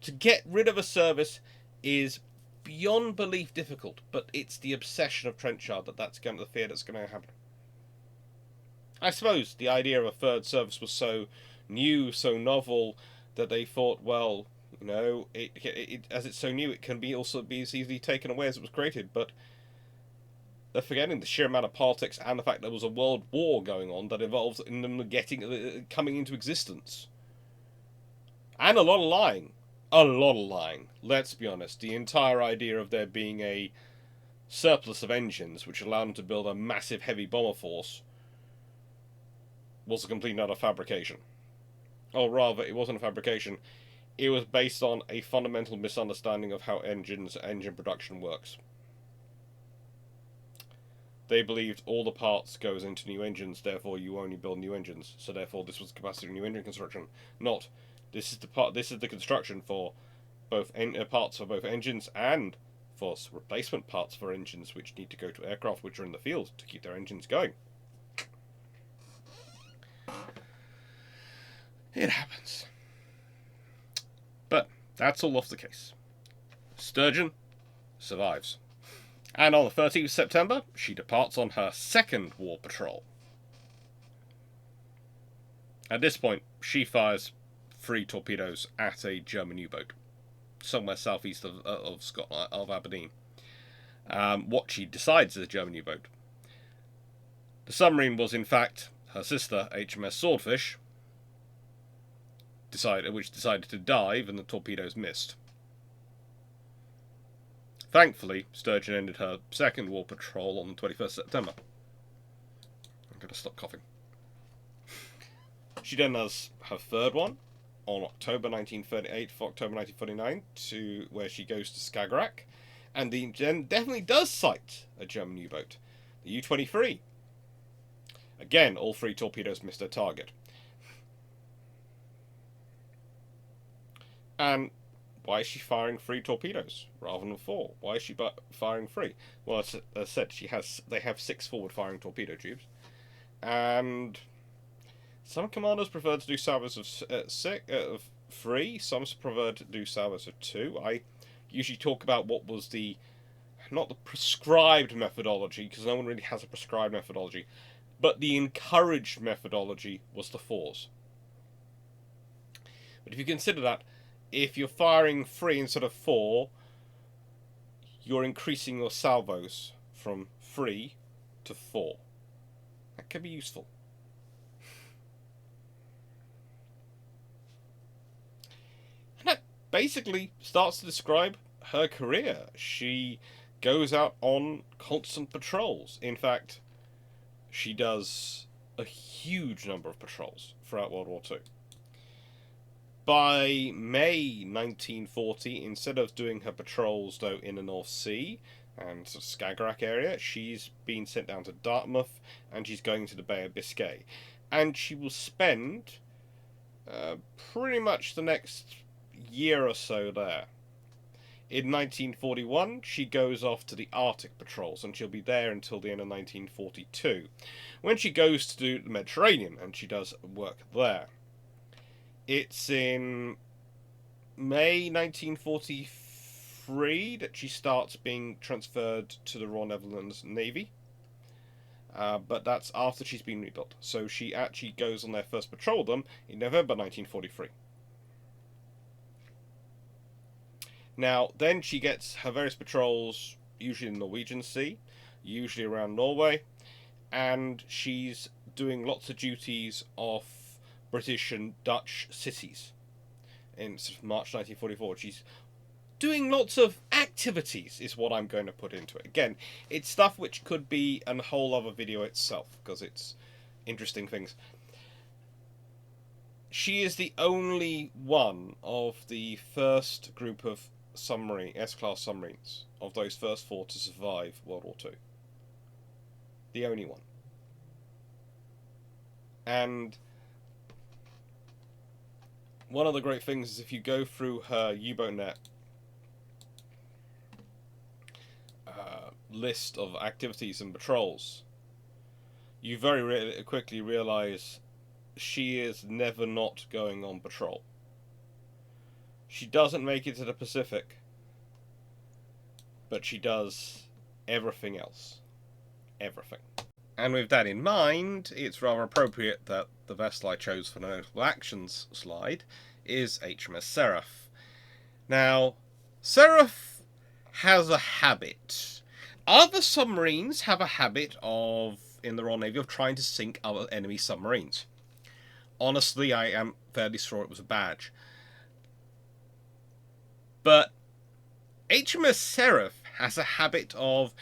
Speaker 1: To get rid of a service is beyond belief difficult, but it's the obsession of Trenchard that's going to the fear that's going to happen. I suppose the idea of a third service was so new, so novel, that they thought, well, you know, as it's so new, it can be also be as easily taken away as it was created. But they're forgetting the sheer amount of politics and the fact there was a world war going on that involves in them coming into existence, and a lot of lying. A lot of lying. Let's be honest. The entire idea of there being a surplus of engines, which allowed them to build a massive heavy bomber force, was a complete and utter fabrication. Or rather, it wasn't a fabrication. It was based on a fundamental misunderstanding of how engine production works. They believed all the parts goes into new engines, therefore you only build new engines. So therefore, this was the capacity of new engine construction. Not this is the construction for both parts for both engines and for replacement parts for engines which need to go to aircraft which are in the field to keep their engines going. It happens. But that's all off the case. Sturgeon survives. And on the 13th of September, she departs on her second war patrol. At this point, she fires 3 torpedoes at a German U-boat, somewhere southeast of Scotland, of Aberdeen. What she decides is a German U-boat. The submarine was, in fact, her sister, HMS Swordfish, which decided to dive, and the torpedoes missed. Thankfully, Sturgeon ended her second war patrol on the 21st September. I'm going to stop coughing. She then does her third one on October 1938 for October 1949, where she goes to Skagerrak, and then definitely does sight a German U-boat, the U-23. Again, all 3 torpedoes missed their target. And why is she firing 3 torpedoes rather than 4? Why is she firing 3? Well, as I said, they have 6 forward-firing torpedo tubes, and some commanders prefer to do salvos of 3. Some prefer to do salvos of 2. I usually talk about what was not the prescribed methodology, because no one really has a prescribed methodology, but the encouraged methodology was the 4s. But if you consider that, if you're firing 3 instead of 4, you're increasing your salvos from 3 to 4. That can be useful. And that basically starts to describe her career. She goes out on constant patrols. In fact, she does a huge number of patrols throughout World War II. By May 1940, instead of doing her patrols though in the North Sea and sort of Skagerrak area, she's been sent down to Dartmouth and she's going to the Bay of Biscay. And she will spend pretty much the next year or so there. In 1941, she goes off to the Arctic patrols, and she'll be there until the end of 1942, when she goes to do the Mediterranean, and she does work there. It's in May 1943 that she starts being transferred to the Royal Netherlands Navy, but that's after she's been rebuilt. So she actually goes on their first patrol with them in November 1943. Now, then she gets her various patrols, usually in the Norwegian Sea, usually around Norway, and she's doing lots of duties off British and Dutch cities in sort of March 1944. She's doing lots of activities, is what I'm going to put into it. Again, it's stuff which could be a whole other video itself, because it's interesting things. She is the only one of the first group of S-class submarines, of those first 4 to survive World War II. The only one. And one of the great things is if you go through her U-boat net list of activities and patrols, you very quickly realise she is never not going on patrol. She doesn't make it to the Pacific, but she does everything else. Everything. And with that in mind, it's rather appropriate that the vessel I chose for the notable actions slide is HMS Seraph. Now, Seraph has a habit. Other submarines have a habit of, in the Royal Navy, of trying to sink other enemy submarines. Honestly, I am fairly sure it was a badge. But HMS Seraph has a habit of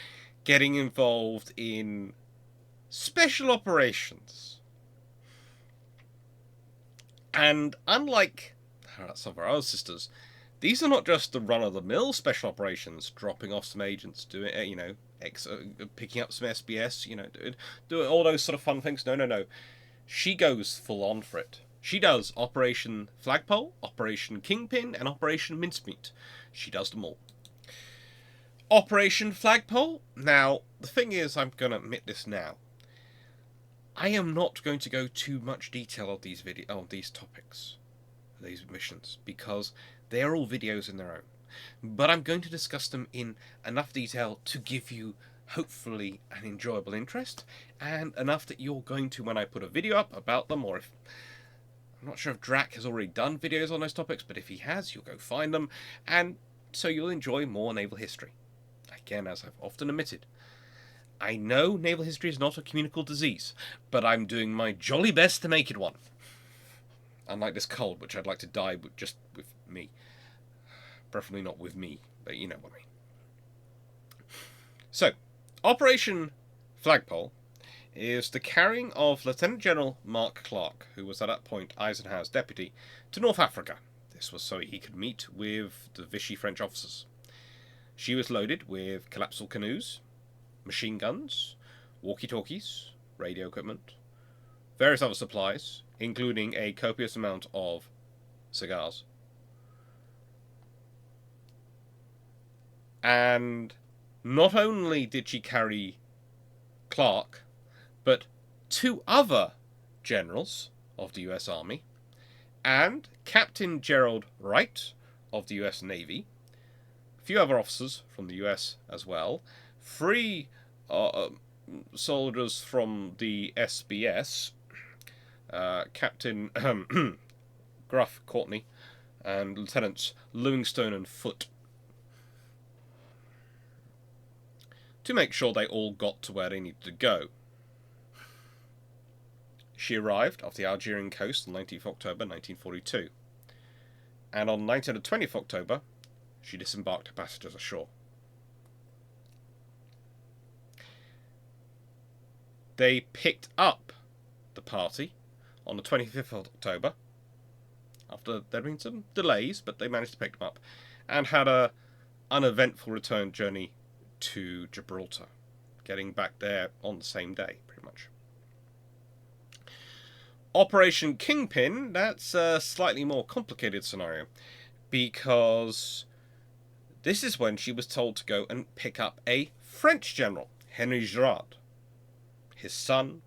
Speaker 1: getting involved in special operations. And unlike some of our other sisters, these are not just the run-of-the-mill special operations, dropping off some agents, doing, picking up some SBS, doing all those sort of fun things. No. She goes full on for it. She does Operation Flagpole, Operation Kingpin, and Operation Mincemeat. She does them all. Operation Flagpole. Now, the thing is, I'm going to admit this now. I am not going to go too much detail of these topics, these missions, because they are all videos in their own. But I'm going to discuss them in enough detail to give you, hopefully, an enjoyable interest, and enough that you're going to, when I put a video up about them, or if... I'm not sure if Drac has already done videos on those topics, but if he has, you'll go find them, and so you'll enjoy more naval history. Again, as I've often admitted, I know naval history is not a communicable disease, but I'm doing my jolly best to make it one. Unlike this cold, which I'd like to die with me. Preferably not with me, but you know what I mean. So, Operation Flagpole is the carrying of Lieutenant General Mark Clarke, who was at that point Eisenhower's deputy, to North Africa. This was so he could meet with the Vichy French officers. She was loaded with collapsible canoes, machine guns, walkie-talkies, radio equipment, various other supplies, including a copious amount of cigars. And not only did she carry Clarke, but 2 other generals of the US Army, and Captain Gerald Wright of the US Navy, a few other officers from the US as well, 3 soldiers from the SBS, Captain Gruff, Courtney, and Lieutenants Livingstone and Foote, to make sure they all got to where they needed to go. She arrived off the Algerian coast on 19th October 1942, and on 19th and 20th October, she disembarked her passengers ashore. They picked up the party on the 25th of October, after there had been some delays, but they managed to pick them up, and had an uneventful return journey to Gibraltar, getting back there on the same day, pretty much. Operation Kingpin, that's a slightly more complicated scenario, because this is when she was told to go and pick up a French general, Henry Girard, his son,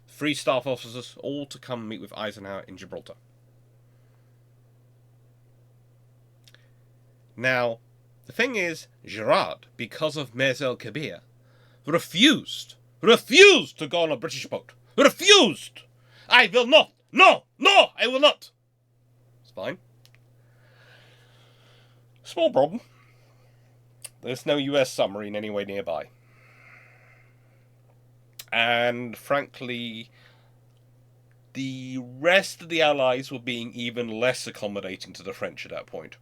Speaker 1: 3 staff officers, all to come meet with Eisenhower in Gibraltar. Now, the thing is, Girard, because of Mers el Kabir, refused to go on a British boat. Refused! I will not! No! I will not! It's fine. Small problem. There's no US submarine anywhere nearby. And frankly, the rest of the Allies were being even less accommodating to the French at that point.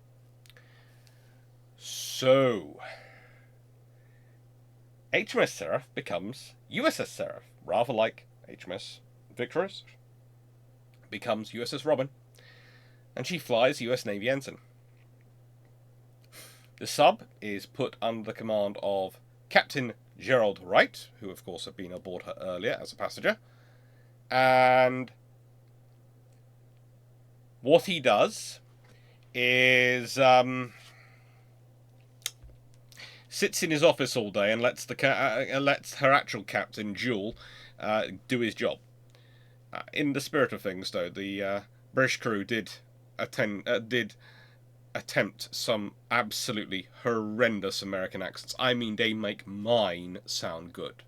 Speaker 1: So, HMS Seraph becomes USS Seraph, rather like HMS Victorious becomes USS Robin, and she flies US Navy ensign. The sub is put under the command of Captain Gerald Wright, who of course had been aboard her earlier as a passenger, and what he does is sits in his office all day and lets her actual captain Jewel do his job. In the spirit of things, though, the British crew did attempt some absolutely horrendous American accents. I mean, they make mine sound good.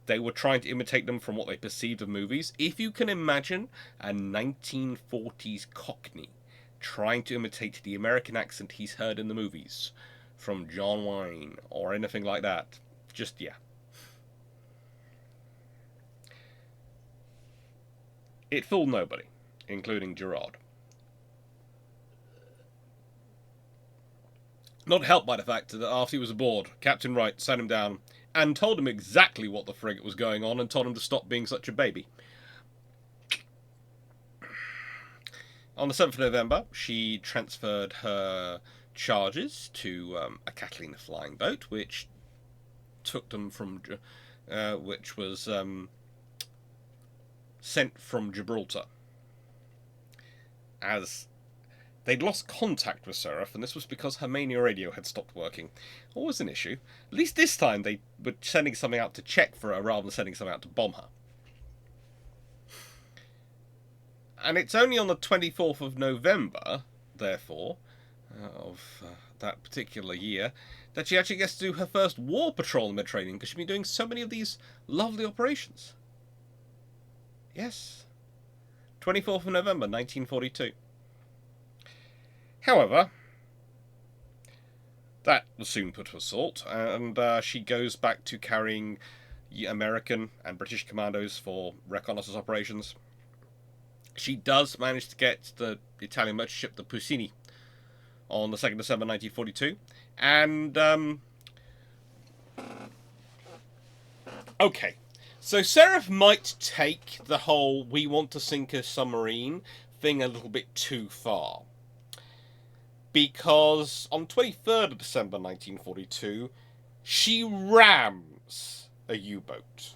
Speaker 1: They were trying to imitate them from what they perceived of movies. If you can imagine a 1940s Cockney trying to imitate the American accent he's heard in the movies from John Wayne or anything like that, just, yeah. It fooled nobody, including Girard. Not helped by the fact that after he was aboard, Captain Wright sat him down and told him exactly what the frigate was going on and told him to stop being such a baby. On the 7th of November, she transferred her charges to a Catalina flying boat, which took them from, which was sent from Gibraltar, as they'd lost contact with Seraph, and this was because her mania radio had stopped working. Always an issue. At least this time they were sending something out to check for her rather than sending something out to bomb her. And it's only on the 24th of November, therefore, of that particular year, that she actually gets to do her first war patrol in the Mediterranean, because she's been doing so many of these lovely operations. Yes. 24th of November, 1942. However, that was soon put to assault, and she goes back to carrying American and British commandos for reconnaissance operations. She does manage to get the Italian merchant ship, the Puccini, on the 2nd of December 1942, and okay, so Seraph might take the whole "we want to sink a submarine" thing a little bit too far, because on 23rd of December 1942, she rams a U-boat.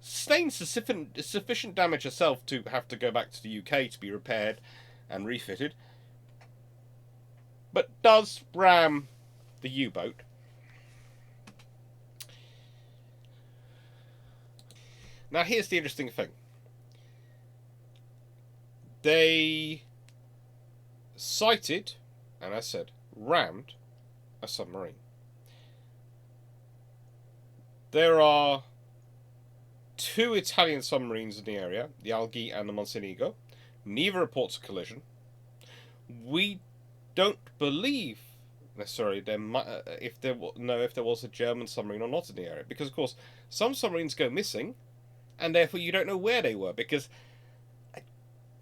Speaker 1: Sustains sufficient damage herself to have to go back to the UK to be repaired and refitted, but does ram the U-boat. Now here's the interesting thing. They sighted, and I said, rammed a submarine. There are 2 Italian submarines in the area, the Algi and the Mocenigo. Neither reports a collision. We don't believe necessarily there might, if there was a German submarine or not in the area, because of course some submarines go missing, and therefore you don't know where they were, because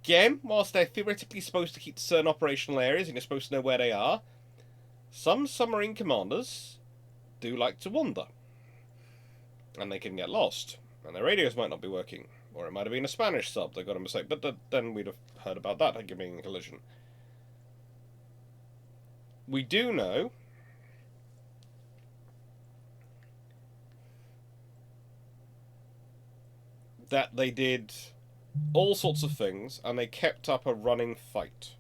Speaker 1: again, whilst they're theoretically supposed to keep certain operational areas and you're supposed to know where they are, some submarine commanders do like to wander, and they can get lost, and their radios might not be working, or it might have been a Spanish sub that got a mistake, but then we'd have heard about that giving a collision. We do know that they did all sorts of things, and they kept up a running fight.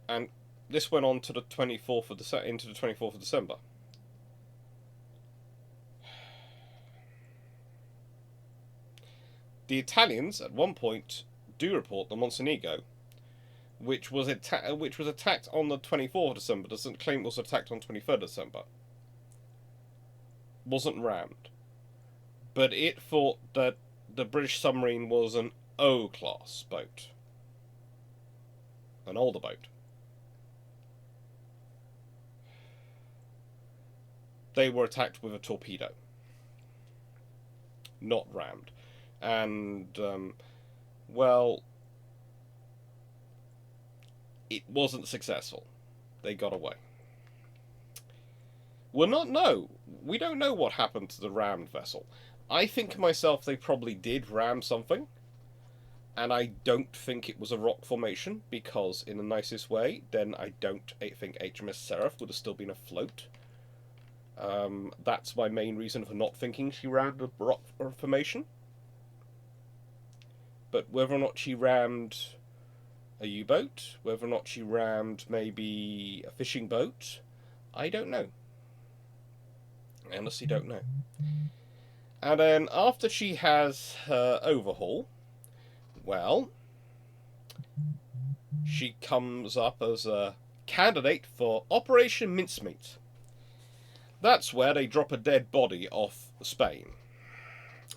Speaker 1: And this went on to the 24th of into the 24th of December. The Italians, at one point, do report the Mocenigo, which was attacked on the 24th of December, doesn't claim it was attacked on 23rd of December. Wasn't rammed. But it thought that the British submarine was an O-class boat. An older boat. They were attacked with a torpedo. Not rammed. And, well, it wasn't successful. They got away. We don't know what happened to the rammed vessel. I think myself they probably did ram something, and I don't think it was a rock formation, because in the nicest way, then I don't think HMS Seraph would have still been afloat. That's my main reason for not thinking she rammed a rock formation. But whether or not she rammed a U-boat, whether or not she rammed maybe a fishing boat, I don't know. I honestly don't know. And then after she has her overhaul, well, she comes up as a candidate for Operation Mincemeat. That's where they drop a dead body off Spain.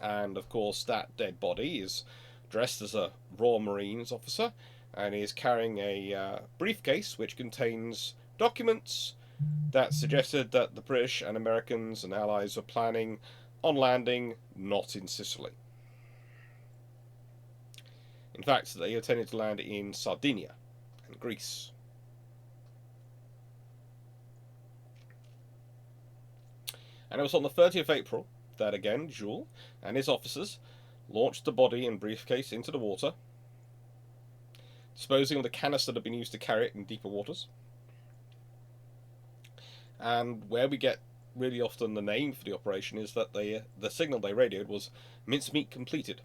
Speaker 1: And of course that dead body is dressed as a Royal Marines officer, and is carrying a briefcase which contains documents that suggested that the British and Americans and Allies were planning on landing not in Sicily. In fact, they intended to land in Sardinia and Greece. And it was on the 30th of April that again Jules and his officers launched the body and briefcase into the water, disposing of the canister that had been used to carry it in deeper waters. And where we get really often the name for the operation is that the signal they radioed was "mincemeat completed."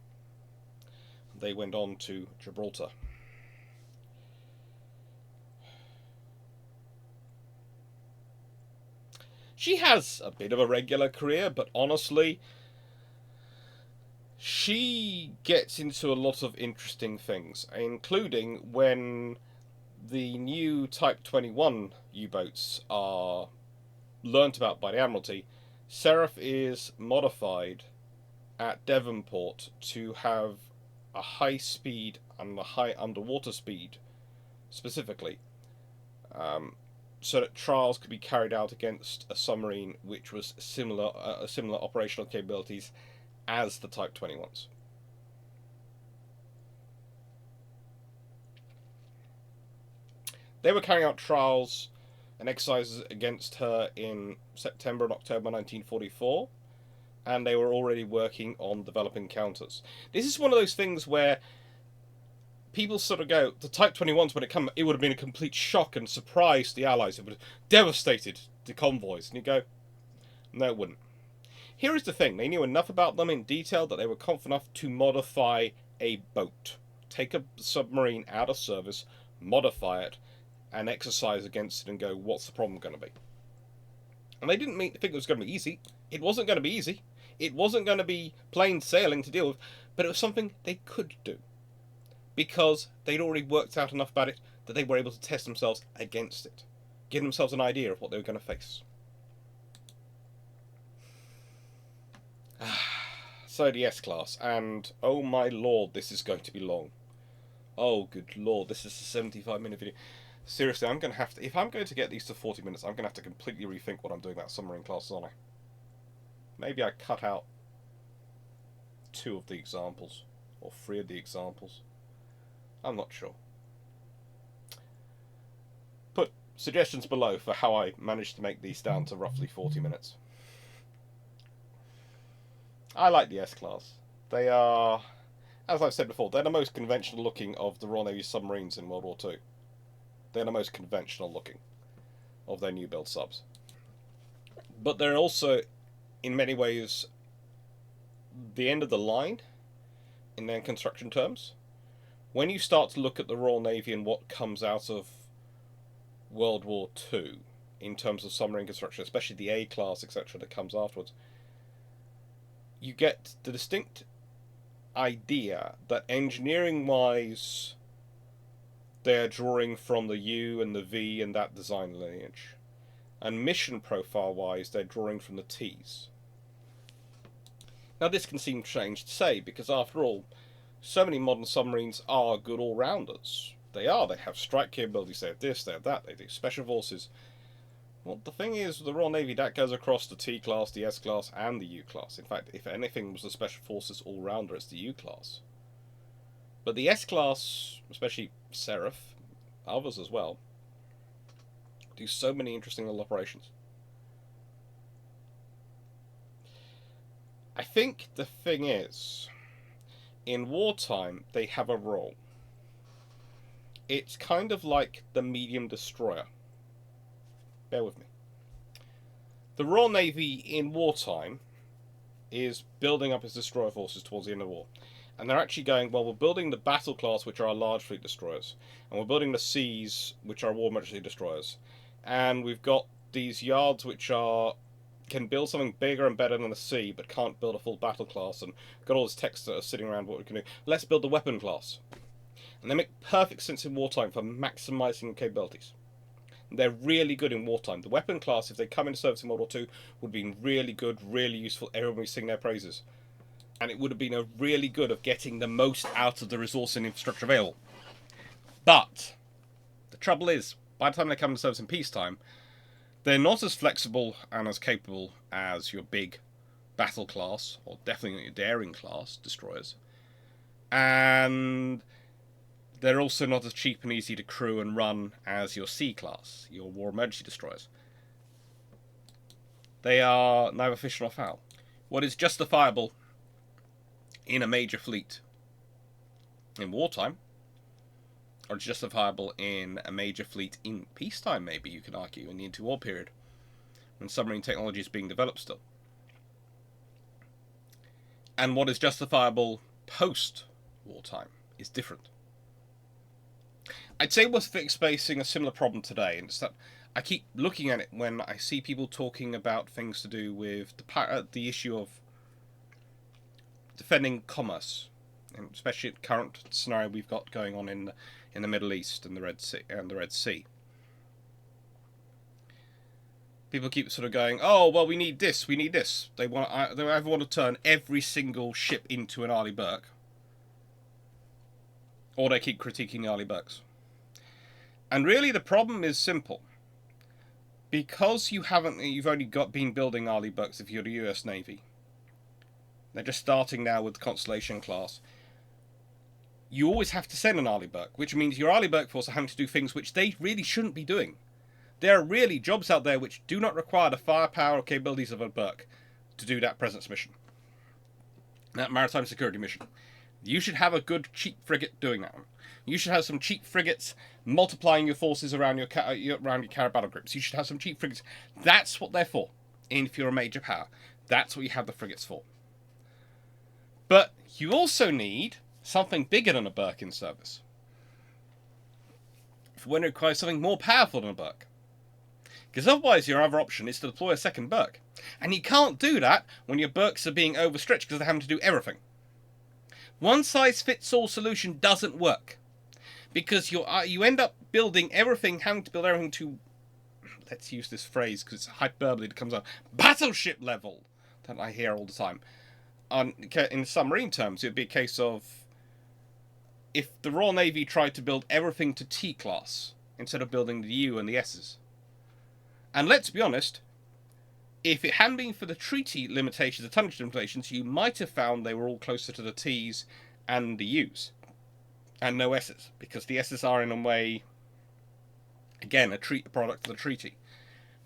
Speaker 1: They went on to Gibraltar. She has a bit of a regular career, but honestly, she gets into a lot of interesting things, including when the new Type 21 U-boats are learnt about by the Admiralty. Seraph is modified at Devonport to have a high speed and a high underwater speed, specifically, so that trials could be carried out against a submarine which was similar operational capabilities as the Type 21s. They were carrying out trials and exercises against her in September and October 1944, and they were already working on developing counters. This is one of those things where people sort of go, the Type 21s, when it would have been a complete shock and surprise to the Allies. It would have devastated the convoys. And you go, no, it wouldn't. Here is the thing. They knew enough about them in detail that they were confident enough to modify a boat. Take a submarine out of service, modify it, and exercise against it and go, what's the problem going to be? And they didn't think it was going to be easy. It wasn't going to be easy. It wasn't going to be plain sailing to deal with, but it was something they could do, because they'd already worked out enough about it that they were able to test themselves against it, give themselves an idea of what they were going to face. So the S-Class, and oh my lord, this is going to be long. Oh good lord, this is a 75-minute video. Seriously, I'm going to have to, if I'm going to get these to 40 minutes, I'm going to have to completely rethink what I'm doing about submarine classes, aren't I? Maybe I cut out 2 of the examples, or 3 of the examples. I'm not sure. Put suggestions below for how I managed to make these down to roughly 40 minutes. I like the S-Class. They are, as I've said before, they're the most conventional looking of the Royal Navy submarines in World War II. They're the most conventional looking of their new build subs. But they're also, in many ways, the end of the line in their construction terms. When you start to look at the Royal Navy and what comes out of World War II in terms of submarine construction, especially the A-class, etc., that comes afterwards, you get the distinct idea that engineering-wise, they're drawing from the U and the V and that design lineage, and mission profile-wise, they're drawing from the T's. Now, this can seem strange to say because, after all, so many modern submarines are good all-rounders. They are. They have strike capabilities. They have this. They have that. They do special forces. Well, the thing is, the Royal Navy, that goes across the T-class, the S-class, and the U-class. In fact, if anything was the special forces all-rounder, it's the U-class. But the S-class, especially Seraph, others as well, do so many interesting little operations. I think the thing is, in wartime, they have a role. It's kind of like the medium destroyer. Bear with me. The Royal Navy in wartime is building up its destroyer forces towards the end of the war. And they're actually going, well, we're building the battle class, which are our large fleet destroyers. And we're building the Seas, which are war merchant destroyers. And we've got these yards which can build something bigger and better than a sea, but can't build a full battle class. And got all this text that are sitting around what we can do. Let's build the weapon class. And they make perfect sense in wartime for maximising capabilities. They're really good in wartime. The weapon class, if they come into service in World War II, would have been really good, really useful. Everyone would sing their praises. And it would have been a really good of getting the most out of the resource and infrastructure available. But the trouble is, by the time they come into service in peacetime, they're not as flexible and as capable as your big battle class, or definitely not your daring class destroyers. And they're also not as cheap and easy to crew and run as your C-class, your war emergency destroyers. They are neither fish nor fowl. What is justifiable in a major fleet in wartime, or justifiable in a major fleet in peacetime, maybe you can argue, in the interwar period, when submarine technology is being developed still. And what is justifiable post-wartime is different. I'd say we're facing a similar problem today, and it's that I keep looking at it when I see people talking about things to do with the issue of defending commerce, and especially the current scenario we've got going on in the Middle East and the Red Sea. People keep sort of going, oh well, we need this, we need this. They either want to turn every single ship into an Arleigh Burke, or they keep critiquing the Arleigh Burkes. And really, the problem is simple. Because you've only been building Arleigh Burkes if you're the US Navy. They're just starting now with the Constellation class. You always have to send an Arleigh Burke, which means your Arleigh Burke force are having to do things which they really shouldn't be doing. There are really jobs out there which do not require the firepower or capabilities of a Burke to do that presence mission. That maritime security mission. You should have a good cheap frigate doing that one. You should have some cheap frigates multiplying your forces around your carrier battle groups. You should have some cheap frigates. That's what they're for. And if you're a major power, that's what you have the frigates for. But you also need something bigger than a Burke in service. For when it requires something more powerful than a Burke. Because otherwise your other option is to deploy a second Burke. And you can't do that when your Burkes are being overstretched because they're having to do everything. One-size-fits-all solution doesn't work. Because you end up having to build everything to, let's use this phrase because it's hyperbole that comes out, battleship level, that I hear all the time. in submarine terms, it would be a case of if the Royal Navy tried to build everything to T class instead of building the U and the S's. And let's be honest, if it hadn't been for the treaty limitations, the tonnage limitations, you might have found they were all closer to the T's and the U's, and no S's, because the S's are in a way, again, a product of the treaty.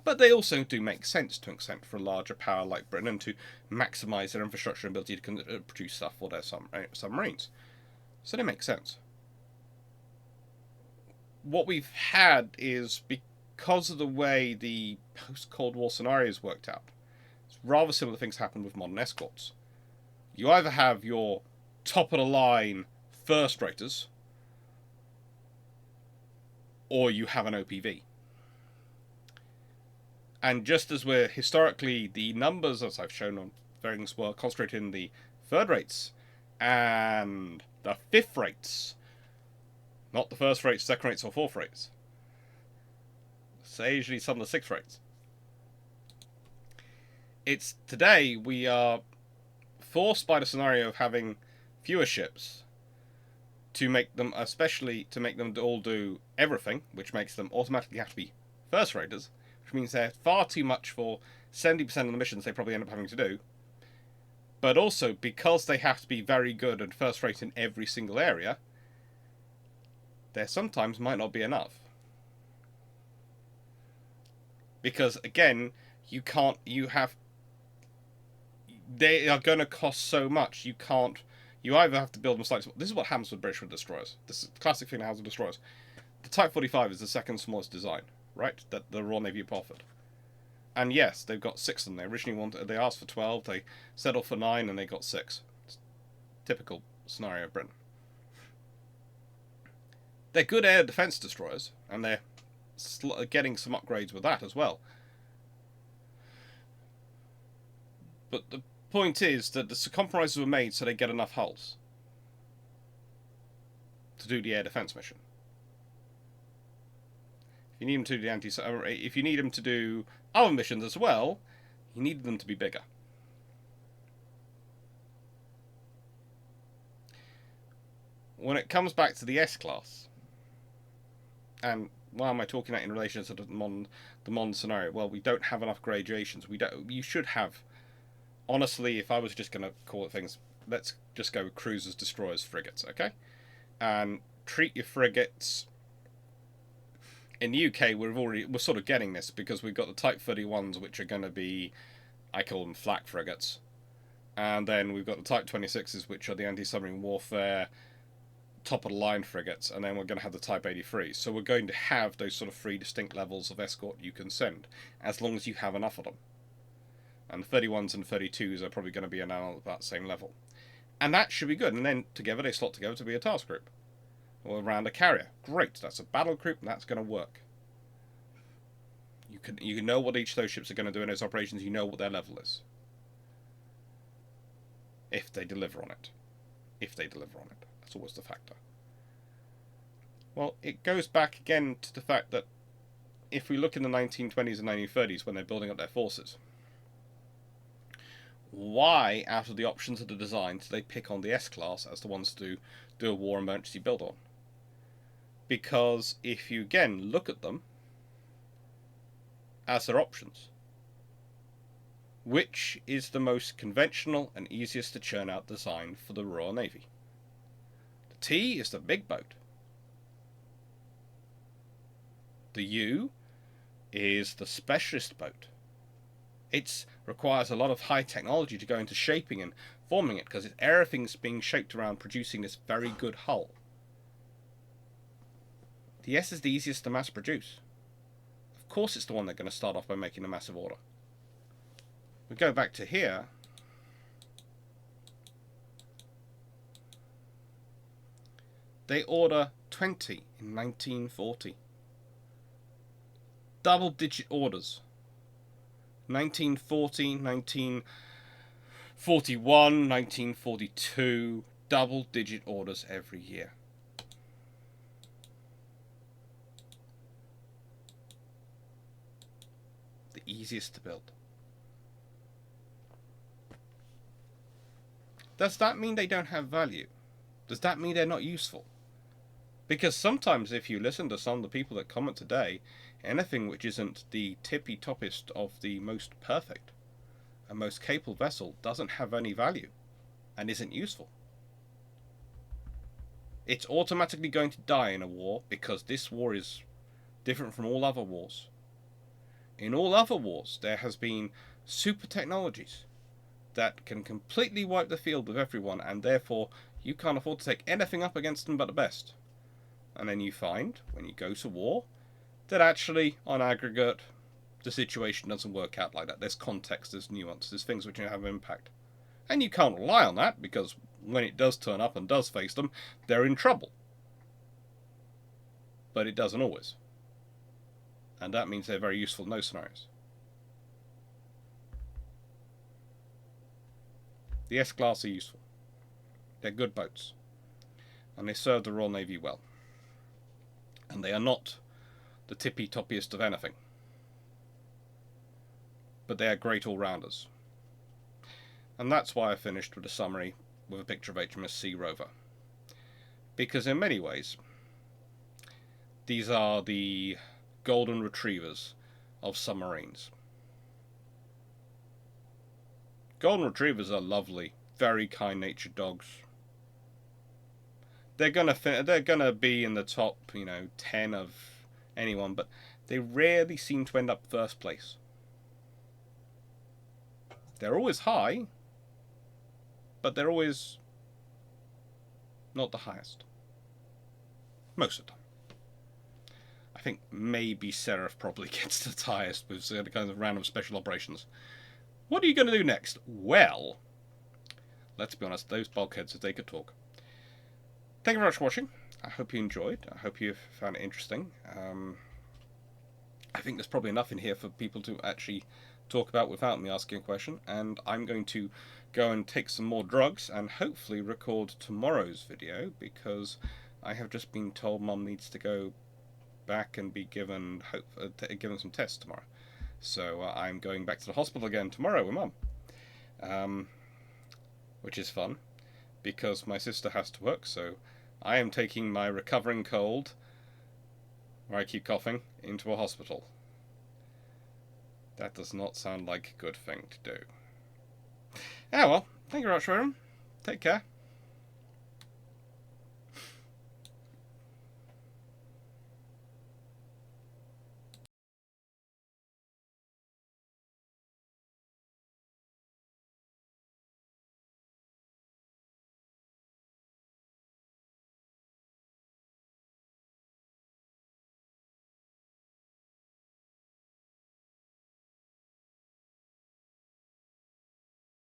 Speaker 1: But they also do make sense to an extent for a larger power like Britain and to maximise their infrastructure and ability to produce stuff for their submarines. So they make sense. What we've had is, because of the way the post-Cold War scenarios worked out, rather similar things happen with modern escorts. You either have your top-of-the-line first-raters, or you have an OPV. And just as we're historically, the numbers, as I've shown on things, were concentrated in the third rates and the fifth rates, not the first rates, second rates, or fourth rates. So usually some of the sixth rates. It's today we are forced by the scenario of having fewer ships to make them, especially to make them all do everything, which makes them automatically have to be first raters, which means they're far too much for 70% of the missions they probably end up having to do. But also, because they have to be very good and first rate in every single area, there sometimes might not be enough. Because, again, they are going to cost so much, you either have to build them slightly. This is what happens with British destroyers. This is the classic thing that happens with destroyers. The Type 45 is the second smallest design, right, that the Royal Navy offered. And yes, they've got 6 of them. They asked for 12, they settled for 9, and they got 6. It's typical scenario of Britain. They're good air defence destroyers, and they're getting some upgrades with that as well. But the point is that the compromises were made so they get enough hulls to do the air defence mission. If you need them to do if you need them to do other missions as well, you need them to be bigger. When it comes back to the S-class, and why am I talking that in relation to the modern scenario? Well, we don't have enough gradations. You should have. Honestly, if I was just going to call it things, let's just go with cruisers, destroyers, frigates, okay? And treat your frigates. In the UK, we're sort of getting this because we've got the Type 31s, which are going to be, I call them flak frigates, and then we've got the Type 26s, which are the anti-submarine warfare top-of-the-line frigates, and then we're going to have the Type 83s. So we're going to have those sort of 3 distinct levels of escort you can send, as long as you have enough of them. And the 31s and 32s are probably going to be around that same level. And that should be good. And then together they slot together to be a task group. Or around a carrier. Great, that's a battle group, and that's going to work. You know what each of those ships are going to do in those operations, you know what their level is. If they deliver on it. That's always the factor. Well, it goes back again to the fact that if we look in the 1920s and 1930s when they're building up their forces, why, out of the options of the design, do they pick on the S-class as the ones to do a war emergency build on? Because if you, again, look at them as their options, which is the most conventional and easiest to churn out design for the Royal Navy? The T is the big boat. The U is the specialist boat. It requires a lot of high technology to go into shaping and forming it, because everything's being shaped around producing this very good hull. The S is the easiest to mass produce. Of course it's the one they're going to start off by making a massive order. We go back to here. They order 20 in 1940. Double-digit orders. 1940, 1941, 1942, double-digit orders every year. The easiest to build. Does that mean they don't have value? Does that mean they're not useful? Because sometimes if you listen to some of the people that comment today, anything which isn't the tippy toppest of the most perfect and most capable vessel doesn't have any value and isn't useful. It's automatically going to die in a war because this war is different from all other wars. In all other wars, there has been super technologies that can completely wipe the field with everyone, and therefore you can't afford to take anything up against them but the best. And then you find, when you go to war, that actually, on aggregate, the situation doesn't work out like that. There's context, there's nuance, there's things which have impact. And you can't rely on that, because when it does turn up and does face them, they're in trouble. But it doesn't always. And that means they're very useful in those scenarios. The S-class are useful. They're good boats. And they serve the Royal Navy well. And they are not the tippy-toppiest of anything. But they are great all-rounders. And that's why I finished with a summary with a picture of HMS Sea Rover. Because in many ways, these are the golden retrievers of submarines. Golden retrievers are lovely, very kind-natured dogs. They're gonna be in the top, 10 of anyone, but they rarely seem to end up first place. They're always high, but they're always not the highest. Most of the time. I think maybe Seraph probably gets the highest with the kind of random special operations. What are you going to do next? Well, let's be honest, those bulkheads, if they could talk. Thank you very much for watching. I hope you enjoyed. I hope you found it interesting. I think there's probably enough in here for people to actually talk about without me asking a question. And I'm going to go and take some more drugs and hopefully record tomorrow's video, because I have just been told Mum needs to go back and be given some tests tomorrow. So I'm going back to the hospital again tomorrow with Mum, which is fun, because my sister has to work, so I am taking my recovering cold, where I keep coughing, into a hospital. That does not sound like a good thing to do. Ah well, thank you very much, everyone. Take care.